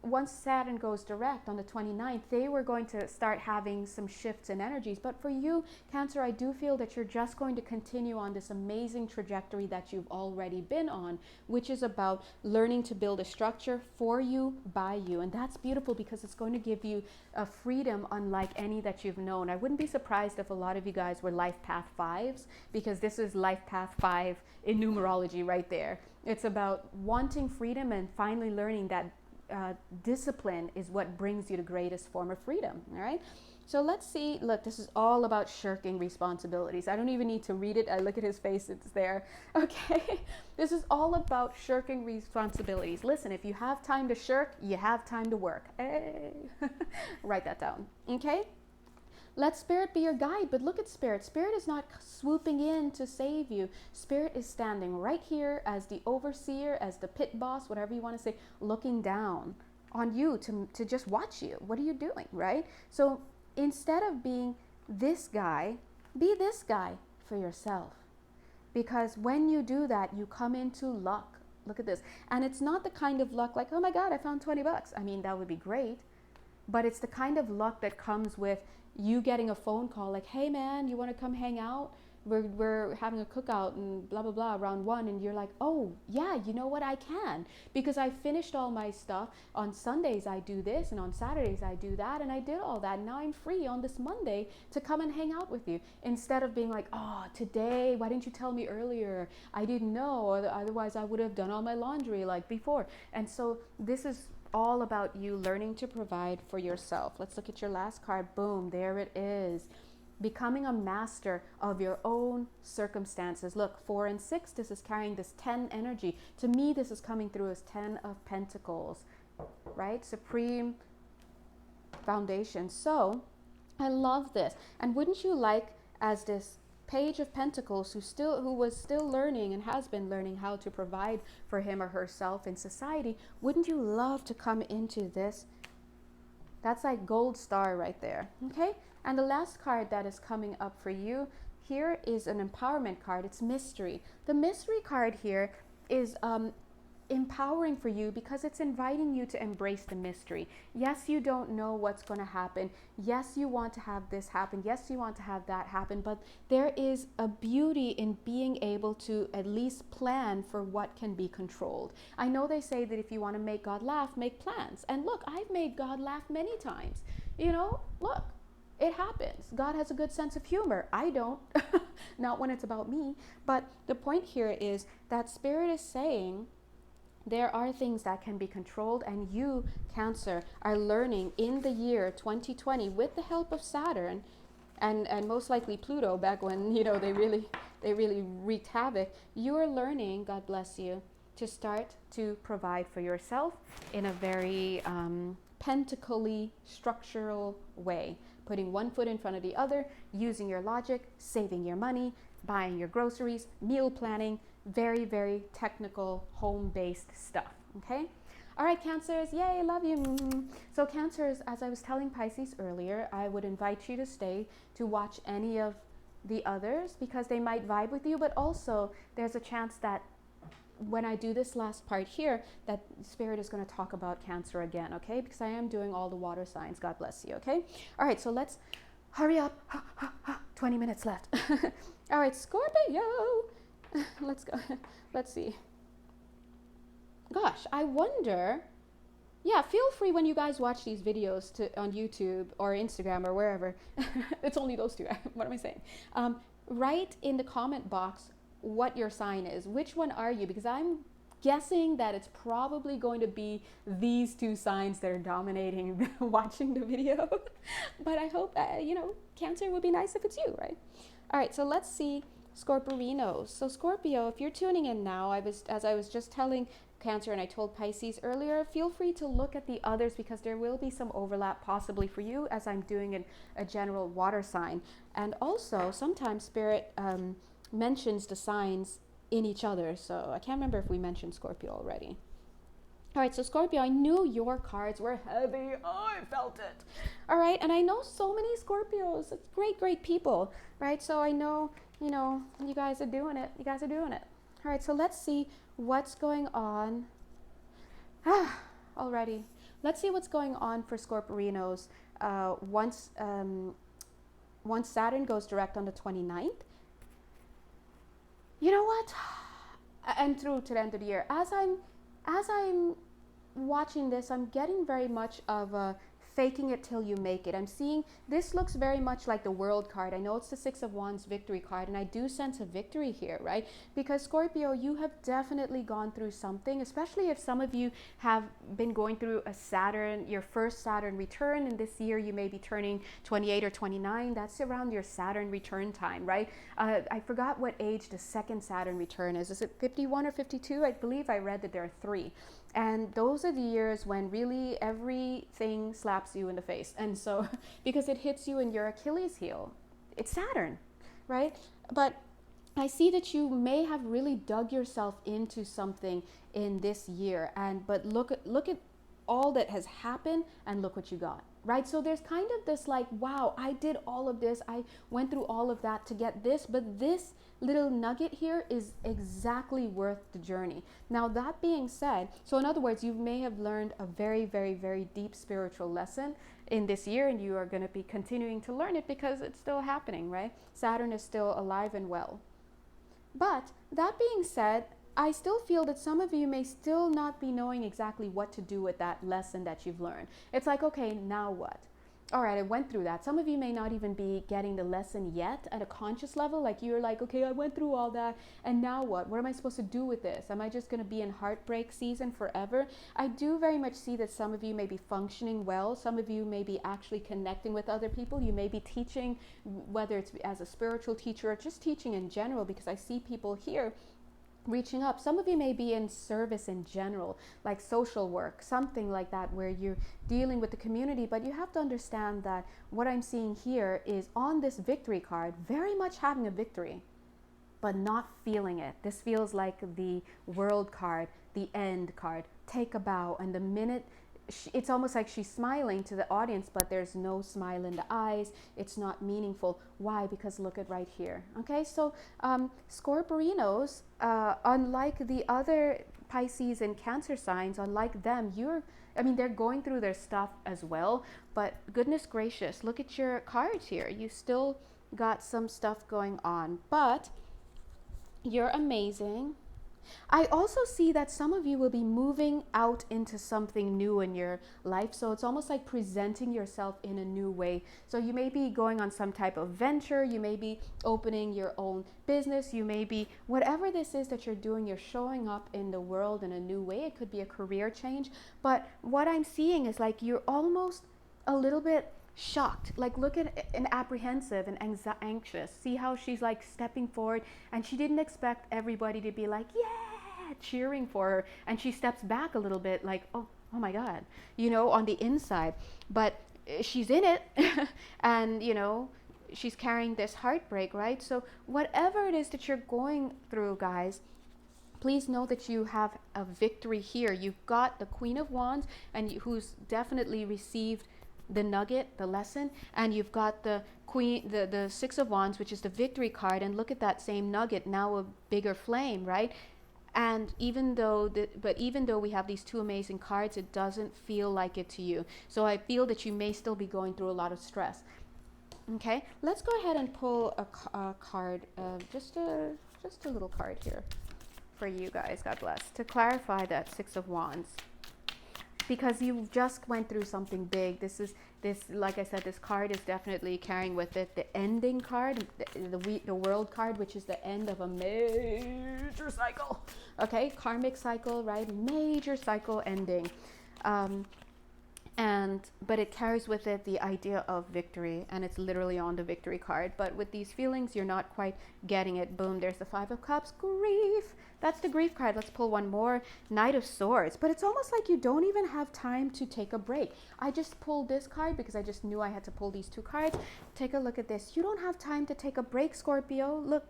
once Saturn goes direct on the 29th, they were going to start having some shifts in energies. But for you, Cancer, I do feel that you're just going to continue on this amazing trajectory that you've already been on, which is about learning to build a structure for you, by you. And that's beautiful because it's going to give you a freedom unlike any that you've known. I wouldn't be surprised if a lot of you guys were life path 5s, because this is life path 5 in numerology right there. It's about wanting freedom and finally learning that discipline is what brings you the greatest form of freedom. All right, so let's see. Look, this is all about shirking responsibilities. I don't even need to read it. I look at his face, it's there. Okay, this is all about shirking responsibilities. Listen, if you have time to shirk, you have time to work. Hey. Write that down. Okay, Let Spirit be your guide. But look at Spirit. Spirit is not swooping in to save you. Spirit is standing right here as the overseer, as the pit boss, whatever you want to say, looking down on you to just watch you. What are you doing, right? So instead of being this guy, be this guy for yourself. Because when you do that, you come into luck. Look at this. And it's not the kind of luck like, oh my God, I found 20 bucks. I mean, that would be great. But it's the kind of luck that comes with you getting a phone call like, hey man, you want to come hang out? We're having a cookout and blah, blah, blah around 1. And you're like, oh yeah, you know what, I can. Because I finished all my stuff. On Sundays I do this and on Saturdays I do that. And I did all that. Now I'm free on this Monday to come and hang out with you. Instead of being like, oh, today, why didn't you tell me earlier? I didn't know, or otherwise I would have done all my laundry like before. And so this is all about you learning to provide for yourself. Let's look at your last card. Boom, there it is. Becoming a master of your own circumstances. Look, 4 and 6, this is carrying this 10 energy. To me, this is coming through as 10 of Pentacles, right? Supreme foundation. So I love this. And wouldn't you like, as this Page of Pentacles, who was still learning and has been learning how to provide for him or herself in society, wouldn't you love to come into this? That's like gold star right there. Okay. And the last card that is coming up for you here is an empowerment card. It's mystery. The mystery card here is empowering for you because it's inviting you to embrace the mystery. Yes, you don't know what's going to happen. Yes, you want to have this happen. Yes, you want to have that happen. But there is a beauty in being able to at least plan for what can be controlled. I know they say that if you want to make God laugh, make plans. And look, I've made God laugh many times. You know, look, it happens. God has a good sense of humor. I don't. Not when it's about me. But the point here is that Spirit is saying, there are things that can be controlled, and you, Cancer, are learning in the year 2020 with the help of Saturn and most likely Pluto, back when, you know, they really wreaked havoc. You are learning, God bless you, to start to provide for yourself in a very pentacly structural way, putting one foot in front of the other, using your logic, saving your money, buying your groceries, meal planning, very, very technical home-based stuff. Okay. All right, Cancers, yay, love you. So Cancers, as I was telling Pisces earlier, I would invite you to stay to watch any of the others because they might vibe with you, but also there's a chance that when I do this last part here, that Spirit is going to talk about Cancer again, okay? Because I am doing all the water signs. God bless you, okay? All right, so let's hurry up. 20 minutes left. All right, Scorpio. Let's go. Let's see. Gosh, I wonder. Yeah, feel free when you guys watch these videos on YouTube or Instagram or wherever. It's only those two. What am I saying? Write in the comment box what your sign is. Which one are you? Because I'm guessing that it's probably going to be these two signs that are dominating watching the video. But I hope, you know, Cancer would be nice if it's you, right? All right, so let's see Scorperinos. So Scorpio, if you're tuning in now, as I was just telling Cancer and I told Pisces earlier, feel free to look at the others because there will be some overlap possibly for you as I'm doing a general water sign. And also sometimes Spirit mentions the signs in each other. So I can't remember if we mentioned Scorpio already. All right, so Scorpio, I knew your cards were heavy. Oh, I felt it. All right, and I know so many Scorpios. It's great, great people, right? So I know, you know, you guys are doing it. You guys are doing it. All right, so let's see what's going on. Already. Let's see what's going on for Scorperinos once Saturn goes direct on the 29th. You know what? And through to the end of the year. As I'm watching this, I'm getting very much of a faking it till you make it. I'm seeing this looks very much like the World card. I know it's the 6 of Wands victory card, and I do sense a victory here, right? Because Scorpio, you have definitely gone through something, especially if some of you have been going through a Saturn, your first Saturn return, and this year you may be turning 28 or 29. That's around your Saturn return time, right? I forgot what age the second Saturn return is. Is it 51 or 52? I believe I read that there are 3. And those are the years when really everything slaps slaps you in the face. And so, because it hits you in your Achilles heel, it's Saturn, right? But I see that you may have really dug yourself into something in this year, but look at all that has happened and look what you got, right? So there's kind of this like, wow, I did all of this, I went through all of that to get this, but this little nugget here is exactly worth the journey. Now, that being said, so in other words, you may have learned a very, very, very deep spiritual lesson in this year, and you are going to be continuing to learn it because it's still happening, right? Saturn is still alive and well. But that being said, I still feel that some of you may still not be knowing exactly what to do with that lesson that you've learned. It's like, okay, now what? All right, I went through that. Some of you may not even be getting the lesson yet at a conscious level. Like you're like, okay, I went through all that, and now what? What am I supposed to do with this? Am I just going to be in heartbreak season forever? I do very much see that some of you may be functioning well. Some of you may be actually connecting with other people. You may be teaching, whether it's as a spiritual teacher or just teaching in general, because I see people here reaching up. Some of you may be in service in general, like social work, something like that, where you're dealing with the community. But you have to understand that what I'm seeing here is on this victory card, very much having a victory, but not feeling it. This feels like the world card, the end card, take a bow. And the minute it's almost like she's smiling to the audience, but there's no smile in the eyes. It's not meaningful. Why? Because look at right here. Okay, so Scorpios, unlike the other Pisces and Cancer signs, unlike them, they're going through their stuff as well. But goodness gracious, look at your cards here. You still got some stuff going on, but you're amazing. I also see that some of you will be moving out into something new in your life. So it's almost like presenting yourself in a new way. So you may be going on some type of venture. You may be opening your own business. You may be, whatever this is that you're doing, you're showing up in the world in a new way. It could be a career change. But what I'm seeing is like you're almost a little bit shocked, like look at and apprehensive and anxious. See how she's like stepping forward, and she didn't expect everybody to be like, yeah, cheering for her, and she steps back a little bit like, oh my God, on the inside. But she's in it and she's carrying this heartbreak, right? So whatever it is that you're going through, guys, please know that you have a victory here. You've got the Queen of Wands, and who's definitely received the nugget, the lesson, and you've got the Queen, the Six of Wands, which is the victory card, and look at that same nugget, now a bigger flame, right? And even though we have these two amazing cards, it doesn't feel like it to you. So I feel that you may still be going through a lot of stress. Okay, let's go ahead and pull a card, just a little card here for you guys, God bless, to clarify that Six of Wands. Because you just went through something big. Like I said, this card is definitely carrying with it the ending card, the world card, which is the end of a major cycle. Okay, karmic cycle, right? Major cycle ending. But it carries with it the idea of victory, and it's literally on the victory card. But with these feelings, you're not quite getting it. Boom, there's the Five of Cups, grief. That's the grief card. Let's pull one more, Knight of Swords. But it's almost like you don't even have time to take a break. I just pulled this card because I just knew I had to pull these two cards. Take a look at this. You don't have time to take a break, Scorpio. Look,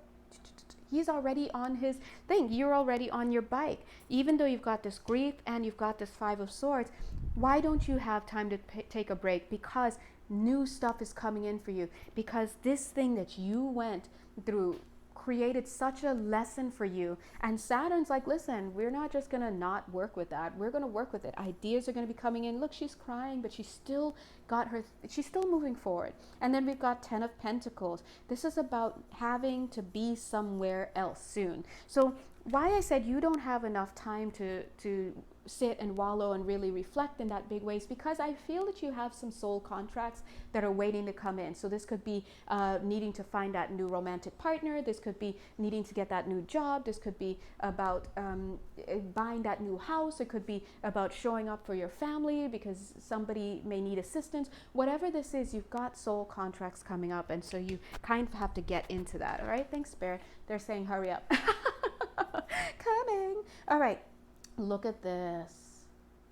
he's already on his thing. You're already on your bike. Even though you've got this grief and you've got this Five of Swords, why don't you have time to take a break? Because new stuff is coming in for you. Because this thing that you went through created such a lesson for you. And Saturn's like, listen, we're not just going to not work with that. We're going to work with it. Ideas are going to be coming in. Look, she's crying, but she's still moving forward. And then we've got Ten of Pentacles. This is about having to be somewhere else soon. So why I said you don't have enough time to sit and wallow and really reflect in that big ways, because I feel that you have some soul contracts that are waiting to come in. So this could be needing to find that new romantic partner. This could be needing to get that new job. This could be about buying that new house. It could be about showing up for your family because somebody may need assistance. Whatever this is, you've got soul contracts coming up, and so you kind of have to get into that. All right, thanks, Spirit. They're saying hurry up. Coming. All right. Look at this.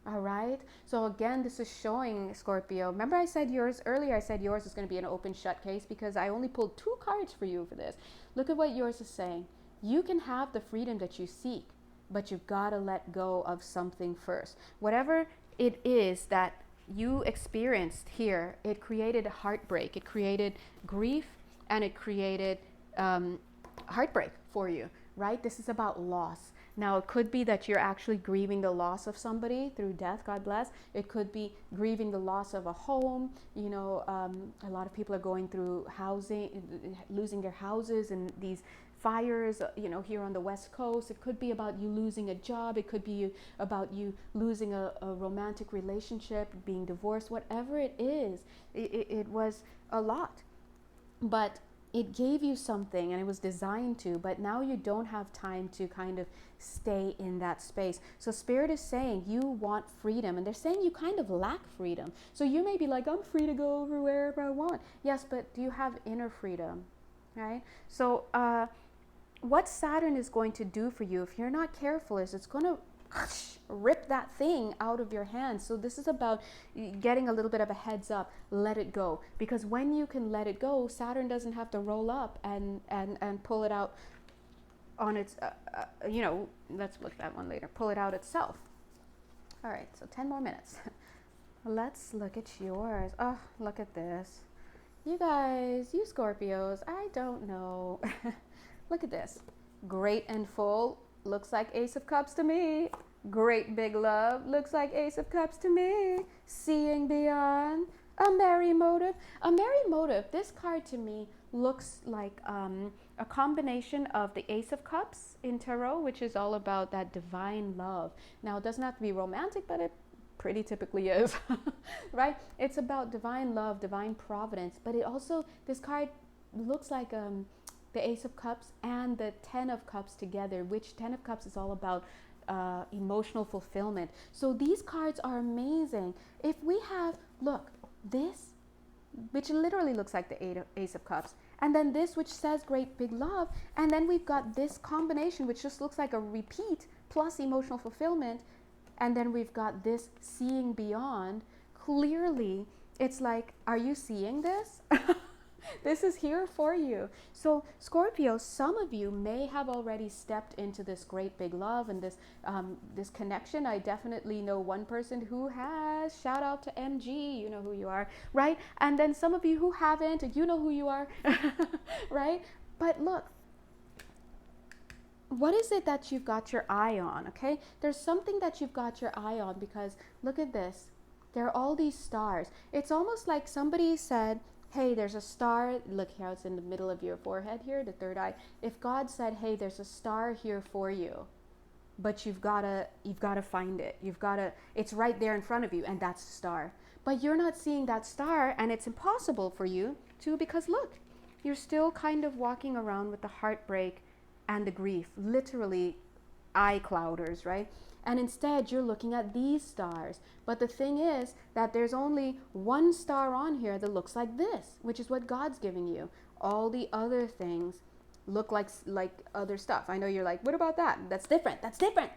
All right. So again, this is showing Scorpio. Remember I said yours earlier, I said yours is going to be an open shut case because I only pulled 2 cards for you for this. Look at what yours is saying. You can have the freedom that you seek, but you've got to let go of something first. Whatever it is that you experienced here, it created heartbreak, it created grief, and it created heartbreak for you, right? This is about loss. Now, it could be that you're actually grieving the loss of somebody through death, God bless. It could be grieving the loss of a home. You know, a lot of people are going through housing, losing their houses and these fires, you know, here on the West Coast. It could be about you losing a job. It could be about you losing a romantic relationship, being divorced, whatever it is. It was a lot. But it gave you something and it was designed to, but now you don't have time to kind of stay in that space. So Spirit is saying you want freedom, and they're saying you kind of lack freedom. So you may be like, I'm free to go over wherever I want. Yes, but do you have inner freedom, right? So what Saturn is going to do for you, if you're not careful, is it's going to rip that thing out of your hands. So this is about getting a little bit of a heads up. Let it go, because when you can let it go, Saturn doesn't have to roll up and pull it out on its you know, let's look at that one later, pull it out itself. All right, so 10 more minutes. Let's look at yours. Oh, look at this, you guys, you Scorpios. I don't know. Look at this, great and full. Looks like Ace of Cups to me. Great big love. Looks like Ace of Cups to me. Seeing beyond. A merry motive. A merry motive. This card to me looks like a combination of the Ace of Cups in Tarot, which is all about that divine love. Now, it doesn't have to be romantic, but it pretty typically is, right? It's about divine love, divine providence. But it also, this card looks like the Ace of Cups and the 10 of Cups together, which 10 of Cups is all about emotional fulfillment. So these cards are amazing. If we have, look, this, which literally looks like the Ace of Cups, and then this, which says great big love, and then we've got this combination, which just looks like a repeat plus emotional fulfillment, and then we've got this seeing beyond. Clearly, it's like, are you seeing this? This is here for you. So Scorpio, some of you may have already stepped into this great big love and this this connection. I definitely know one person who has. Shout out to MG, you know who you are, right? And then some of you who haven't, you know who you are, right? But look, what is it that you've got your eye on, okay? There's something that you've got your eye on, because look at this. There are all these stars. It's almost like somebody said, hey, there's a star. Look how it's in the middle of your forehead here, the third eye. If God said, hey, there's a star here for you, but you've got to find it. It's right there in front of you, and that's the star. But you're not seeing that star, and it's impossible for you to, because look, you're still kind of walking around with the heartbreak and the grief, literally eye clouders, right? And instead you're looking at these stars. But the thing is that there's only one star on here that looks like this, which is what God's giving you. All the other things look like other stuff. I know you're like, what about that? That's different. That's different.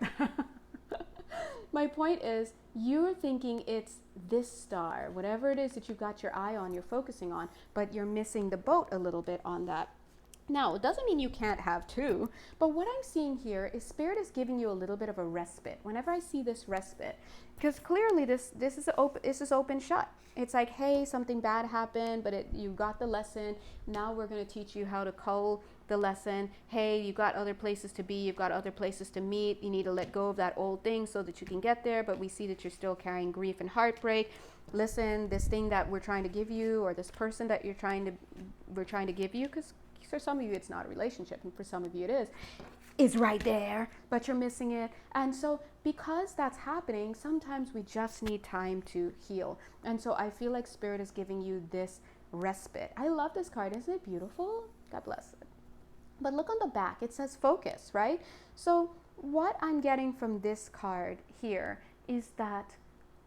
My point is, you're thinking it's this star, whatever it is that you've got your eye on, you're focusing on, but you're missing the boat a little bit on that. Now, it doesn't mean you can't have two, but what I'm seeing here is Spirit is giving you a little bit of a respite. Whenever I see this respite, because clearly this is open shut. It's like, hey, something bad happened, but you got the lesson. Now we're going to teach you how to cull the lesson. Hey, you've got other places to be. You've got other places to meet. You need to let go of that old thing so that you can get there. But we see that you're still carrying grief and heartbreak. Listen, this thing that we're trying to give you, or this person that we're trying to give you, because for some of you it's not a relationship, and for some of you it is right there, but you're missing it. And so because that's happening, sometimes we just need time to heal. And so I feel like Spirit is giving you this respite. I love this card. Isn't it beautiful? God bless it. But look on the back. It says focus, right? So what I'm getting from this card here is that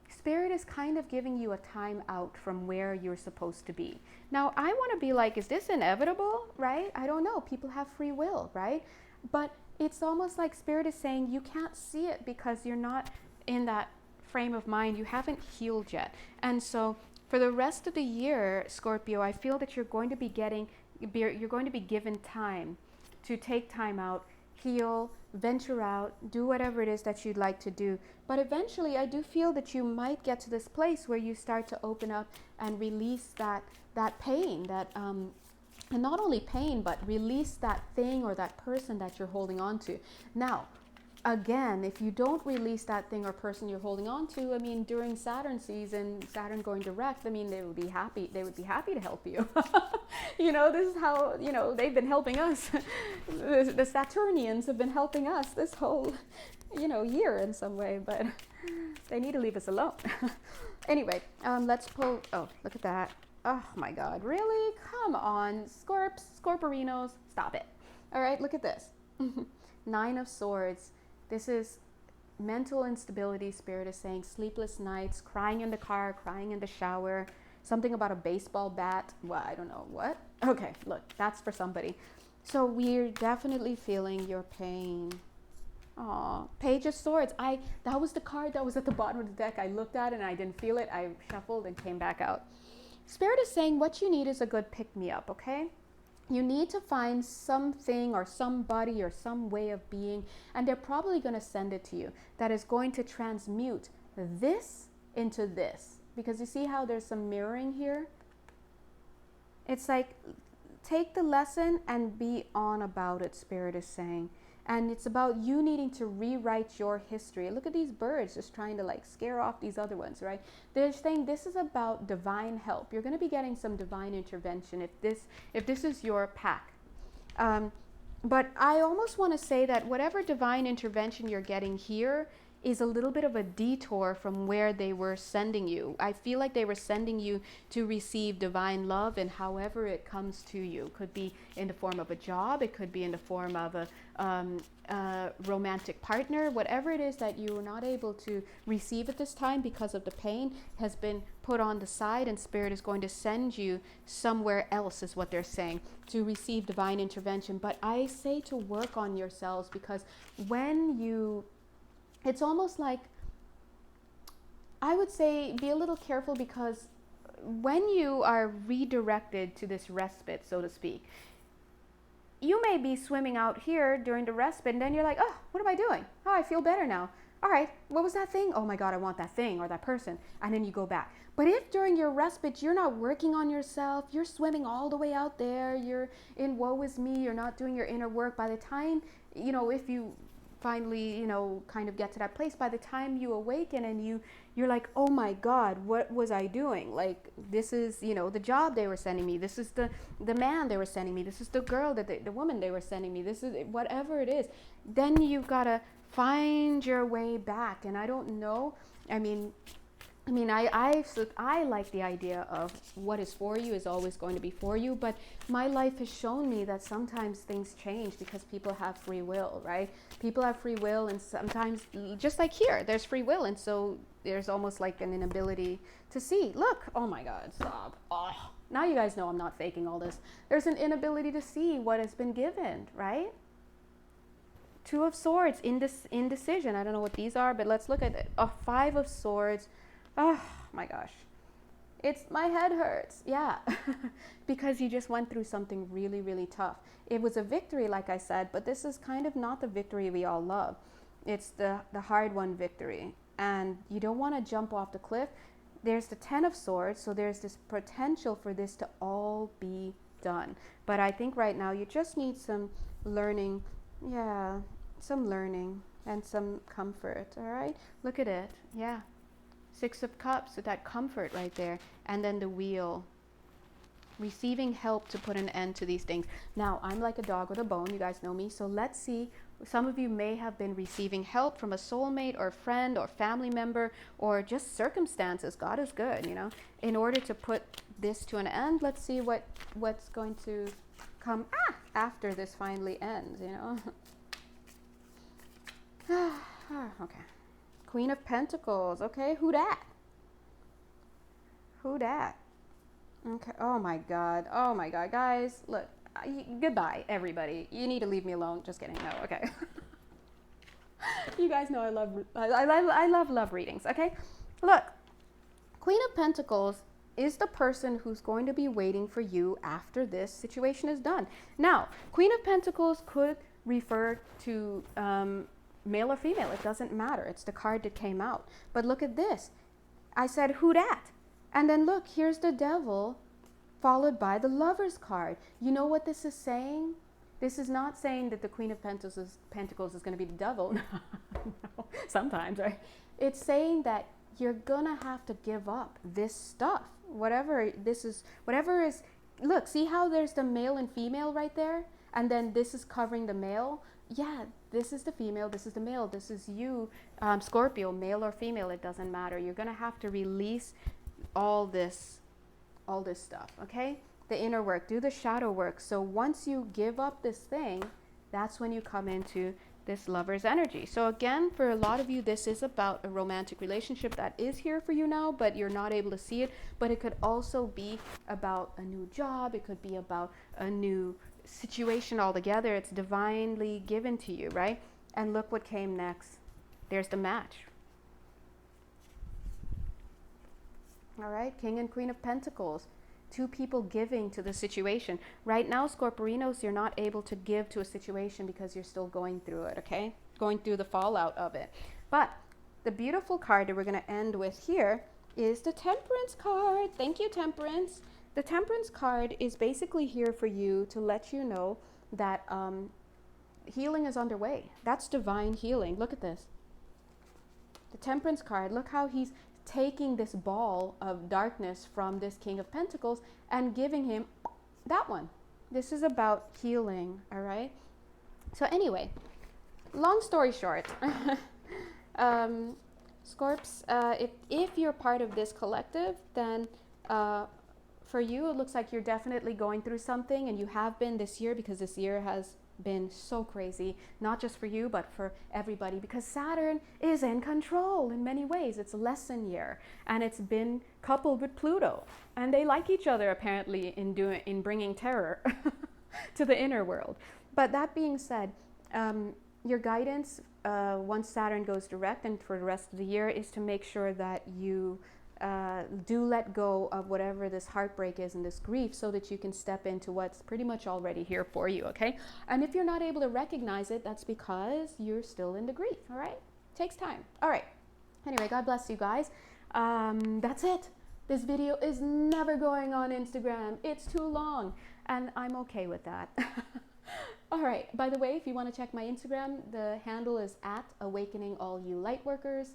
Spirit is kind of giving you a time out from where you're supposed to be. Now, I want to be like, is this inevitable, right? I don't know. People have free will, right? But it's almost like Spirit is saying you can't see it because you're not in that frame of mind. You haven't healed yet. And so for the rest of the year, Scorpio, I feel that you're going to be given time to take time out, heal, venture out, do whatever it is that you'd like to do. But eventually, I do feel that you might get to this place where you start to open up and release that pain, and not only pain, but release that thing or that person that you're holding on to. Now, again, if you don't release that thing or person you're holding on to, I mean, during Saturn season, Saturn going direct, I mean, they would be happy to help you. You know, this is how, you know, they've been helping us. The Saturnians have been helping us this whole, you know, year in some way, but they need to leave us alone. Anyway, let's pull, oh, look at that. Oh my God, really? Come on, Scorporinos, stop it. All right, look at this. 9 of Swords. This is mental instability. Spirit is saying sleepless nights, crying in the car, crying in the shower, something about a baseball bat. Well, I don't know what. Okay, look, that's for somebody. So we're definitely feeling your pain. Aw, Page of Swords. That was the card that was at the bottom of the deck. I looked at it and I didn't feel it. I shuffled and came back out. Spirit is saying what you need is a good pick-me-up, okay? You need to find something or somebody or some way of being, and they're probably going to send it to you, that is going to transmute this into this. Because you see how there's some mirroring here? It's like, take the lesson and be on about it, Spirit is saying. And it's about you needing to rewrite your history. Look at these birds just trying to like scare off these other ones, right? They're saying this is about divine help. You're going to be getting some divine intervention if this is your pack. But I almost want to say that whatever divine intervention you're getting here is a little bit of a detour from where they were sending you. I feel like they were sending you to receive divine love, and however it comes to you. It could be in the form of a job, it could be in the form of a romantic partner. Whatever it is that you were not able to receive at this time because of the pain has been put on the side, and Spirit is going to send you somewhere else, is what they're saying, to receive divine intervention. But I say to work on yourselves, because when you, it's almost like, I would say be a little careful, because when you are redirected to this respite, so to speak, you may be swimming out here during the respite, and then you're like, oh, what am I doing? Oh, I feel better now. All right, what was that thing? Oh my God, I want that thing or that person. And then you go back. But if during your respite, you're not working on yourself, you're swimming all the way out there, you're in woe is me, you're not doing your inner work, by the time, you know, if you finally, you know, kind of get to that place, by the time you awaken and you're like, oh my God, what was I doing? Like, this is, you know, the job they were sending me, this is the man they were sending me, this is the girl the woman they were sending me, this is whatever it is. Then you've got to find your way back. And I don't know, I mean, I like the idea of what is for you is always going to be for you, but my life has shown me that sometimes things change because people have free will, right? People have free will, and sometimes, just like here, there's free will, and so there's almost like an inability to see. Look, oh my God, stop. Oh, now you guys know I'm not faking all this. There's an inability to see what has been given, right? 2 of Swords, indecision. I don't know what these are, but let's look at it. 5 of Swords. Oh my gosh, my head hurts. Yeah, because you just went through something really, really tough. It was a victory, like I said, but this is kind of not the victory we all love. It's the hard-won victory, and you don't want to jump off the cliff. There's the 10 of Swords, so there's this potential for this to all be done. But I think right now you just need some learning. Yeah, some learning and some comfort. All right, look at it. Yeah. 6 of Cups with that comfort right there. And then the Wheel. Receiving help to put an end to these things. Now, I'm like a dog with a bone. You guys know me. So let's see. Some of you may have been receiving help from a soulmate or friend or family member or just circumstances. God is good, you know. In order to put this to an end, let's see what's going to come after this finally ends, you know. Okay. Queen of Pentacles. Okay, who dat? Who dat? Okay. Oh my God. Oh my God, guys. Look. Goodbye, everybody. You need to leave me alone. Just kidding. No. Okay. You guys know I love love readings, okay? Look, Queen of Pentacles is the person who's going to be waiting for you after this situation is done. Now, Queen of Pentacles could refer to male or female. It doesn't matter. It's the card that came out. But look at this. I said, who dat? And then look, here's the Devil followed by the Lover's card. You know what this is saying? This is not saying that the Queen of Pentacles is going to be the devil. No, sometimes, right? It's saying that you're going to have to give up this stuff. Whatever is, look, see how there's the male and female right there? And then this is covering the male. Yeah, this is the female, this is the male, this is you, Scorpio, male or female, it doesn't matter. You're going to have to release all this stuff, okay? The inner work, do the shadow work. So once you give up this thing, that's when you come into this Lover's energy. So again, for a lot of you, this is about a romantic relationship that is here for you now, but you're not able to see it. But it could also be about a new job. It could be about a new situation altogether. It's divinely given to you, right? And look what came next. There's the match. All right, King and Queen of Pentacles. Two people giving to the situation. Right now, Scorpios, you're not able to give to a situation because you're still going through it, okay? Going through the fallout of it. But the beautiful card that we're going to end with here is the Temperance card. Thank you, Temperance. The Temperance card is basically here for you to let you know that healing is underway. That's divine healing. Look at this. The Temperance card, look how he's taking this ball of darkness from this King of Pentacles and giving him that one. This is about healing, all right? So anyway, long story short, Scorps, if you're part of this collective, then for you, it looks like you're definitely going through something, and you have been this year, because this year has been so crazy, not just for you, but for everybody, because Saturn is in control in many ways. It's a lesson year, and it's been coupled with Pluto, and they like each other apparently in bringing terror to the inner world. But that being said, your guidance once Saturn goes direct and for the rest of the year is to make sure that you do let go of whatever this heartbreak is and this grief, so that you can step into what's pretty much already here for you, okay? And if you're not able to recognize it, that's because you're still in the grief, all right? Takes time. All right. Anyway, God bless you guys. That's it. This video is never going on Instagram. It's too long, and I'm okay with that. All right. By the way, if you want to check my Instagram, the handle is @AwakeningAllYouLightworkers.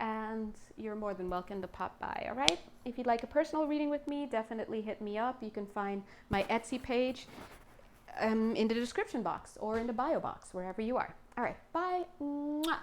And you're more than welcome to pop by, all right? If you'd like a personal reading with me, definitely hit me up. You can find my Etsy page in the description box or in the bio box, wherever you are. All right, bye. Mwah.